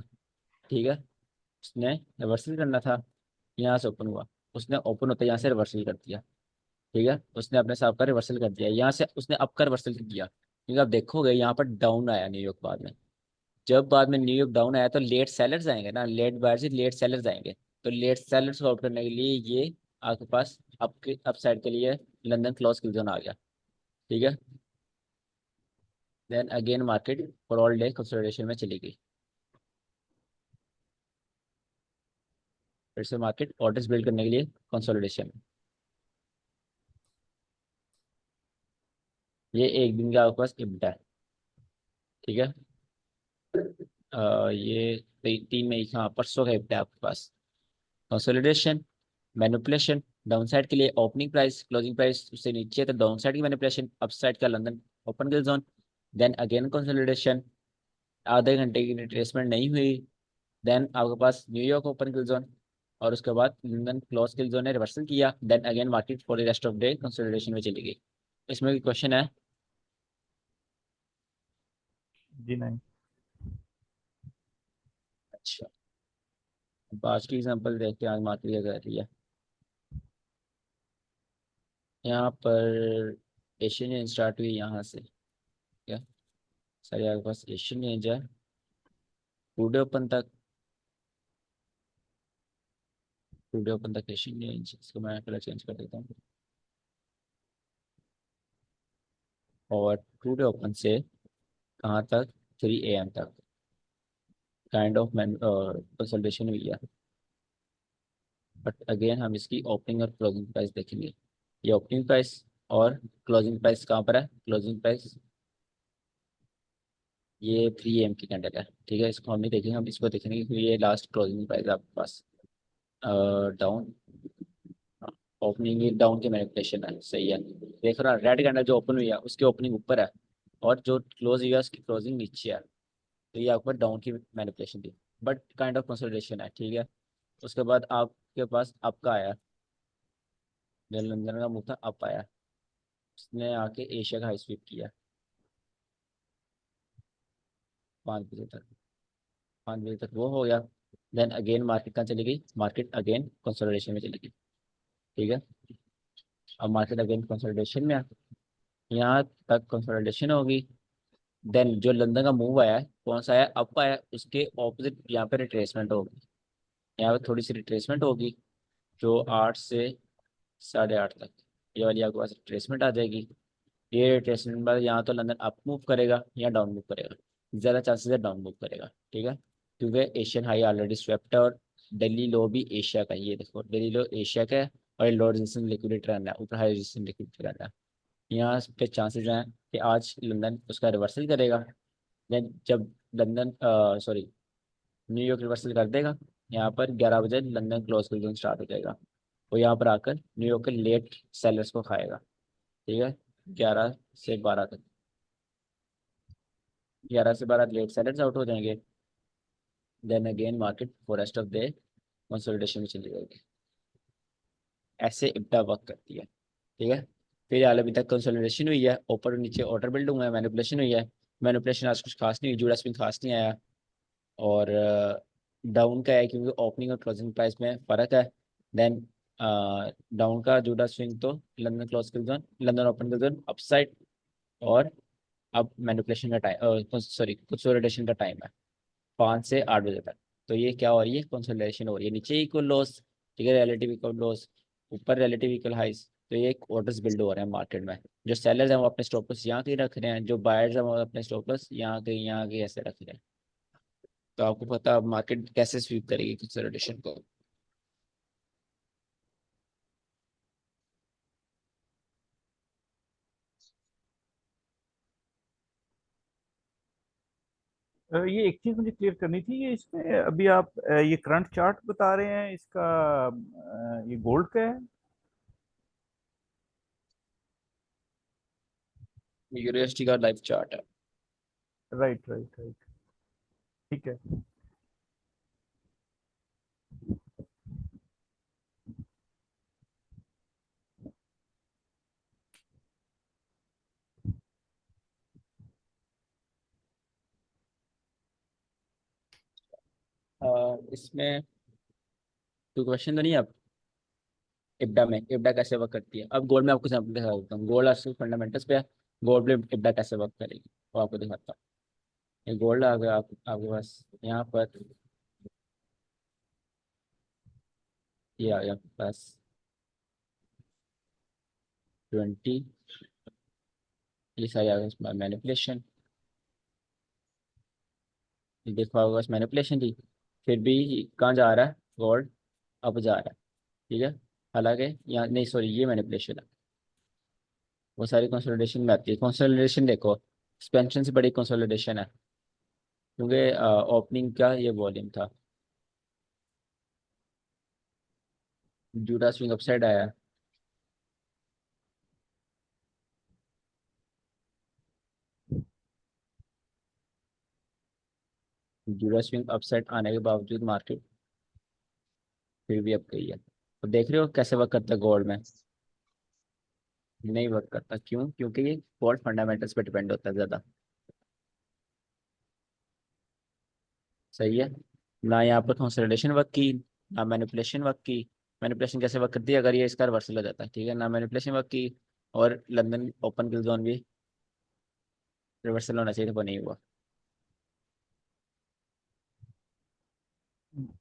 ठीक है, उसने रिवर्सल करना था। यहाँ से ओपन हुआ, उसने ओपन होते यहाँ से रिवर्सल कर दिया। ठीक है, उसने अपने हिसाब का रिवर्सल कर दिया, यहाँ से उसने अप का रिवर्सल किया। क्योंकि आप देखोगे यहाँ पर डाउन आया न्यूयॉर्क बाद में। जब बाद में न्यूयॉर्क डाउन आया तो लेट सेलर्स आएंगे ना, लेट बायर से लेट सेलर्स आएंगे। तो लेट सेलर्स को आउट करने के लिए ये आपके पास आपके अप साइड के लिए लंदन क्लोज किल जोन आ गया। ठीक है, then again market for all day consolidation में चली गई। फिर से मार्केट ऑर्डर्स बिल्ड करने के लिए कंसोलिडेशन। ये एक दिन का आपके पास इब्टा है। ठीक है, ये 3 मई, हाँ परसों का इब्टा है आपके पास। कंसोलिडेशन, मैनिपुलेशन, डाउन साइड के लिए ओपनिंग प्राइस, क्लोजिंग प्राइस उससे नीचे तो डाउन साइड की मैनिपुलेशन, अप साइड का London open kill zone. Then again consolidation, आधे घंटे की रिट्रेसमेंट नहीं हुई। देन आपके पास न्यूयॉर्क ओपन किल जोन, और उसके बाद लंदन क्लोज किल जोन ने रिवर्सल किया। Then again market for the rest of day consolidation में चली गई। इसमें क्वेश्चन है? जी नहीं। अच्छा, अब आज की एग्जाम्पल देखते हैं आज मार्केट क्या कर रही है। यहाँ पर एशियन रेंज स्टार्ट हुई यहाँ से। क्या सर, आपके पास एशियन रेंज है टूडे ओपन तक। टूडे ओपन तक एशियन रेंज, इसको मैं कलर चेंज कर देता हूँ। और टूडे ओपन से कहाँ तक, 3 AM तक काइंड ऑफ मैन कंसल्टेशन हुई है। बट अगेन हम इसकी ओपनिंग और क्लोजिंग प्राइस देखेंगे। ये ओपनिंग प्राइस और क्लोजिंग प्राइस कहाँ पर है, क्लोजिंग प्राइस ये 3 AM की कैंडल है। ठीक है, इसको हम नहीं देखेंगे, हम इसको देखेंगे क्योंकि ये लास्ट क्लोजिंग प्राइस है आपके पास। डाउन, ओपनिंग डाउन की मैनिपुलेशन है, सही है। देख रहा रेड कैंडल जो ओपन हुई है उसकी ओपनिंग ऊपर है, और जो क्लोज हुई है उसकी क्लोजिंग नीचे है। तो ये आपके पास डाउन की मैनिपुलेशन थी, बट काइंड ऑफ कंसोलिडेशन है। ठीक है, उसके बाद आपके पास आपका आया, जो लंदन का मुंह था अप आया, उसने आके एशिया का हाई स्वीप किया 5 बजे तक। 5 बजे तक वो हो गया। देन अगेन मार्केट कहाँ चली गई, मार्केट अगेन कंसोलिडेशन में चली गई। ठीक है, अब मार्केट अगेन कंसोलिडेशन में है, यहाँ तक कंसोलिडेशन होगी। देन जो लंदन का मूव आया है, कौन सा आया, अप आया, उसके ऑपोजिट यहाँ पे रिट्रेसमेंट होगी। यहाँ पे थोड़ी सी रिट्रेसमेंट होगी, जो 8 से 8:30 तक ये वाली आपके पास रिट्रेसमेंट आ जाएगी। ये रिट्रेसमेंट बाद यहाँ तो लंदन अप मूव करेगा या डाउन मूव करेगा, ज़्यादा चांसेस है डाउन मूव करेगा। ठीक है, क्योंकि एशियन हाई ऑलरेडी स्वेप्ट है, और दिल्ली लो भी एशिया का ही है। ये देखो दिल्ली लो एशिया का है, और ये लो रेजिस्टेंस लिक्विडिटी रन है, ऊपर हाई रेजिस्टेंस लिक्विडिटी रन है। यहाँ पे चांसेस हैं कि आज लंदन उसका रिवर्सल करेगा। देन जब लंदन सॉरी न्यूयॉर्क रिवर्सल कर देगा, यहाँ पर 11 बजे लंदन क्लोज क्लोजिंग स्टार्ट हो जाएगा। वो यहाँ पर आकर न्यूयॉर्क के लेट सेलर्स को खाएगा। ठीक है, 11 से 12 तक, 11 से 12 लेट सेलर्स आउट हो जाएंगे। Then again market for rest of day consolidation में चली जाएगी। ऐसे इब्टा वर्क करती है, ठीक है। फिर हाल अभी तक कंसोलिडेशन हुई है, ऊपर और नीचे ऑर्डर बिल्ड हुआ है, मैनिपुलेशन हुई है। मैनिपुलेशन आज कुछ खास नहीं हुई, जूड़ा स्विंग खास नहीं आया। और डाउन का है क्योंकि ओपनिंग और क्लोजिंग प्राइस में फ़र्क है। देन डाउन का जूड़ा स्विंग तो लंदन क्लोज के जोन, लंदन ओपन के जोन अपसाइड। और अब मैनिपुलेशन का टाइम, सॉरी कंसोलिडेशन का टाइम है 5 से 8 बजे तक। तो ये क्या हो रही है, कंसोलिडेशन हो रही है। नीचे इक्वल लॉस, ठीक है, रिलेटिव इक्वल लॉस, ऊपर रिलेटिव इक्वल हाइस। तो ये एक ऑर्डर्स बिल्ड हो रहे हैं मार्केट में। जो सेलर्स हैं वो अपने स्टॉप लॉस यहाँ के रख रहे हैं, जो बायर्स हैं वो अपने स्टॉप लॉस यहाँ के ऐसे रख रहे हैं। तो आपको पता है मार्केट कैसे स्वीप करेगी कंसोलिडेशन को। ये एक चीज मुझे क्लियर करनी थी, ये इसमें अभी आप ये करंट चार्ट बता रहे हैं इसका, ये गोल्ड का है? यूएसडी का लाइव चार्ट है। राइट राइट राइट, ठीक है। इसमें कोई क्वेश्चन तो नहीं है अब। इब्डा में इब्डा कैसे वर्क करती है, अब गोल्ड में आपको सैंपल दिखा देता हूँ। गोल्ड आज फंडामेंटल्स पे है, गोल्ड में इब्डा कैसे वर्क करेगी वो आपको दिखाता हूँ। ये गोल्ड आ गया आपके पास यहाँ पर, ये आ गया आपके पास 20, ये सारी आ गया मैनिपुलेशन। देखो आपके पास मैनिपुलेशन थी, फिर भी कहाँ जा रहा है गोल्ड, अब जा रहा है, ठीक है। हालांकि यहाँ नहीं, सॉरी ये मैनिपुलेशन है। वो सारी कंसोलिडेशन में आती है। कंसोलिडेशन देखो, एक्सपेंशन से बड़ी कंसोलिडेशन है, क्योंकि ओपनिंग का ये वॉल्यूम था, जूडा स्विंग अपसाइड आया, जूडा स्विंग अपसाइड आने के बावजूद मार्केट फिर भी अब गई है। तो देख रहे हो कैसे वर्क करता है गोल्ड में, नहीं वर्क करता। क्यों? क्योंकि ये गोल्ड फंडामेंटल्स पे डिपेंड होता है ज़्यादा। सही है। ना यहाँ पर कंसोलिडेशन वर्क की, ना मैनिपुलेशन वर्क की। मैनिपुलेशन कैसे वर्क करती है, अगर ये इसका रिवर्सल हो जाता है, ठीक है, ना मैनिपुलेशन वर्क की। और लंदन ओपन किल जोन भी रिवर्सल होना चाहिए था, वो नहीं हुआ।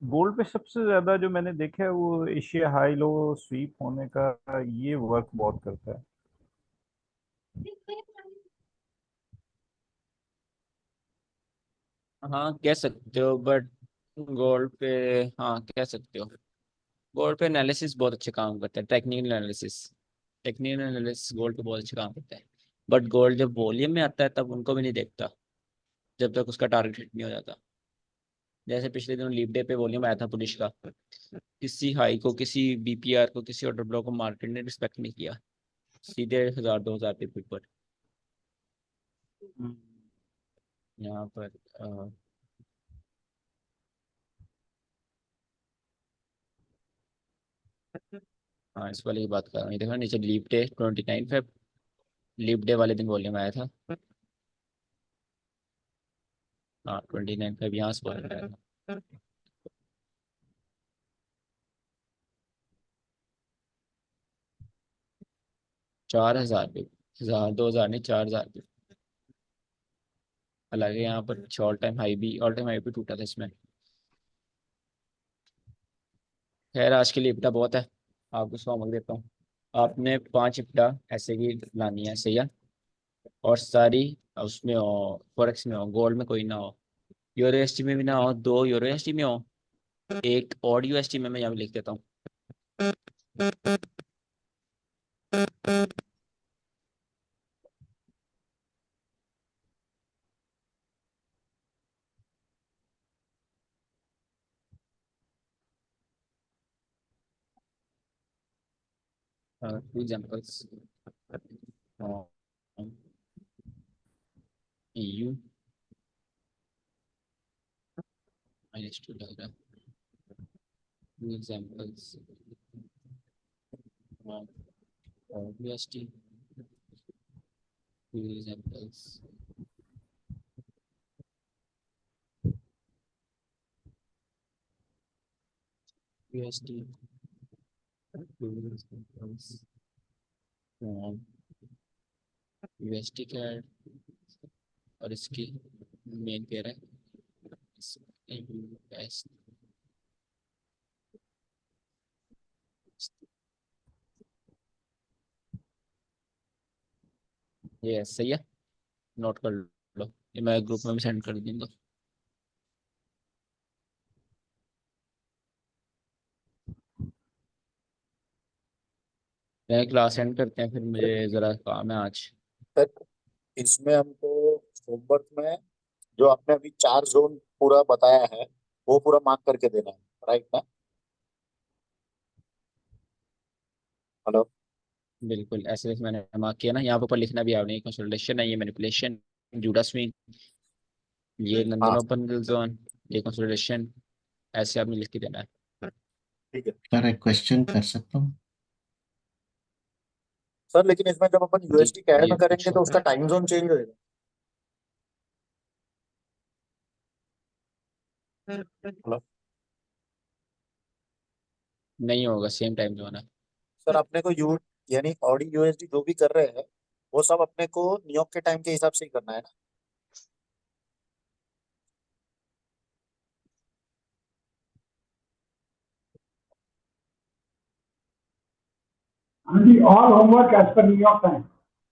गोल्ड पे सबसे ज्यादा जो मैंने देखा है वो एशिया हाई लो स्वीप होने का, ये वर्क बहुत करता है। हाँ कह सकते हो, बट गोल्ड पे, हाँ कह सकते हो। गोल्ड पे एनालिसिस बहुत अच्छे काम करता है, technical analysis. Technical analysis gold पे बहुत अच्छे काम करता है। बट गोल्ड जब वॉल्यूम में आता है तब उनको भी नहीं देखता, जब तक उसका टारगेट हिट नहीं हो जाता। जैसे पिछले दिनों लीप डे पे वॉल्यूम आया था पुलिस का, किसी हाई को, किसी बीपीआर को, किसी ऑर्डर ब्लॉक को मार्केट ने रिस्पेक्ट नहीं किया, सीधे 1000 2000 पे ऊपर। यहाँ पर हाँ इस वाले की बात कर रहा हूँ। ये देखो नीचे leap day 29 Feb, leap day वाले दिन वॉल्यूम आया था। हाँ 29 फेब यहाँ से वॉल्यूम आया था। 4000 पे, 1000 2000 नहीं, 4000 पे। हालांकि यहाँ पर ऑल टाइम हाई भी टूटा था इसमें। खैर आज के लिए इतना बहुत है, आपको उसको अमल देता हूँ। आपने 5 इप्टा ऐसे की लानी है, सही है। और सारी उसमें हो, फॉरेक्स में हो, गोल्ड में कोई ना हो, यूरो एसटी में भी ना हो, 2 यूरो एसटी में हो, एक और यूएसटी में मैं यहाँ पे लिख देता हूँ। Two examples, EU -2 two examples, USD, few examples. USD, few examples. USD CAD और इसकी मेन पेयर है US। ये सही है, नोट कर लो, ये मैं ग्रुप में भी सेंड कर दूंगा। मैं क्लास एंड करते हैं, फिर मुझे जरा काम है आज। सर इसमें हमको होमवर्क में जो आपने अभी 4 जोन पूरा बताया है वो पूरा मार्क करके देना है, राइट ना? हेलो। बिल्कुल ऐसे जैसे मैंने मार्क किया ना, यहाँ पर ऊपर लिखना भी आपने, कंसोलिडेशन है, ये मैनिपुलेशन, जूडा स्विंग, ये लंदन हाँ ओपन जोन, ये कंसोलिडेशन, ऐसे आपने लिख के देना है। ठीक है सर एक क्वेश्चन कर सकता हूँ? सर, लेकिन इसमें जब अपन जी यूएसडी कैड ये में करेंगे पूछो। तो उसका टाइम जोन चेंज होएगा। हेलो। नहीं होगा, सेम टाइम जोन है। सर अपने को यू यानी ऑडी यूएसडी जो भी कर रहे हैं वो सब अपने को न्यूयॉर्क के टाइम के हिसाब से ही करना है ना? हाँ जी, all homework as per New York time.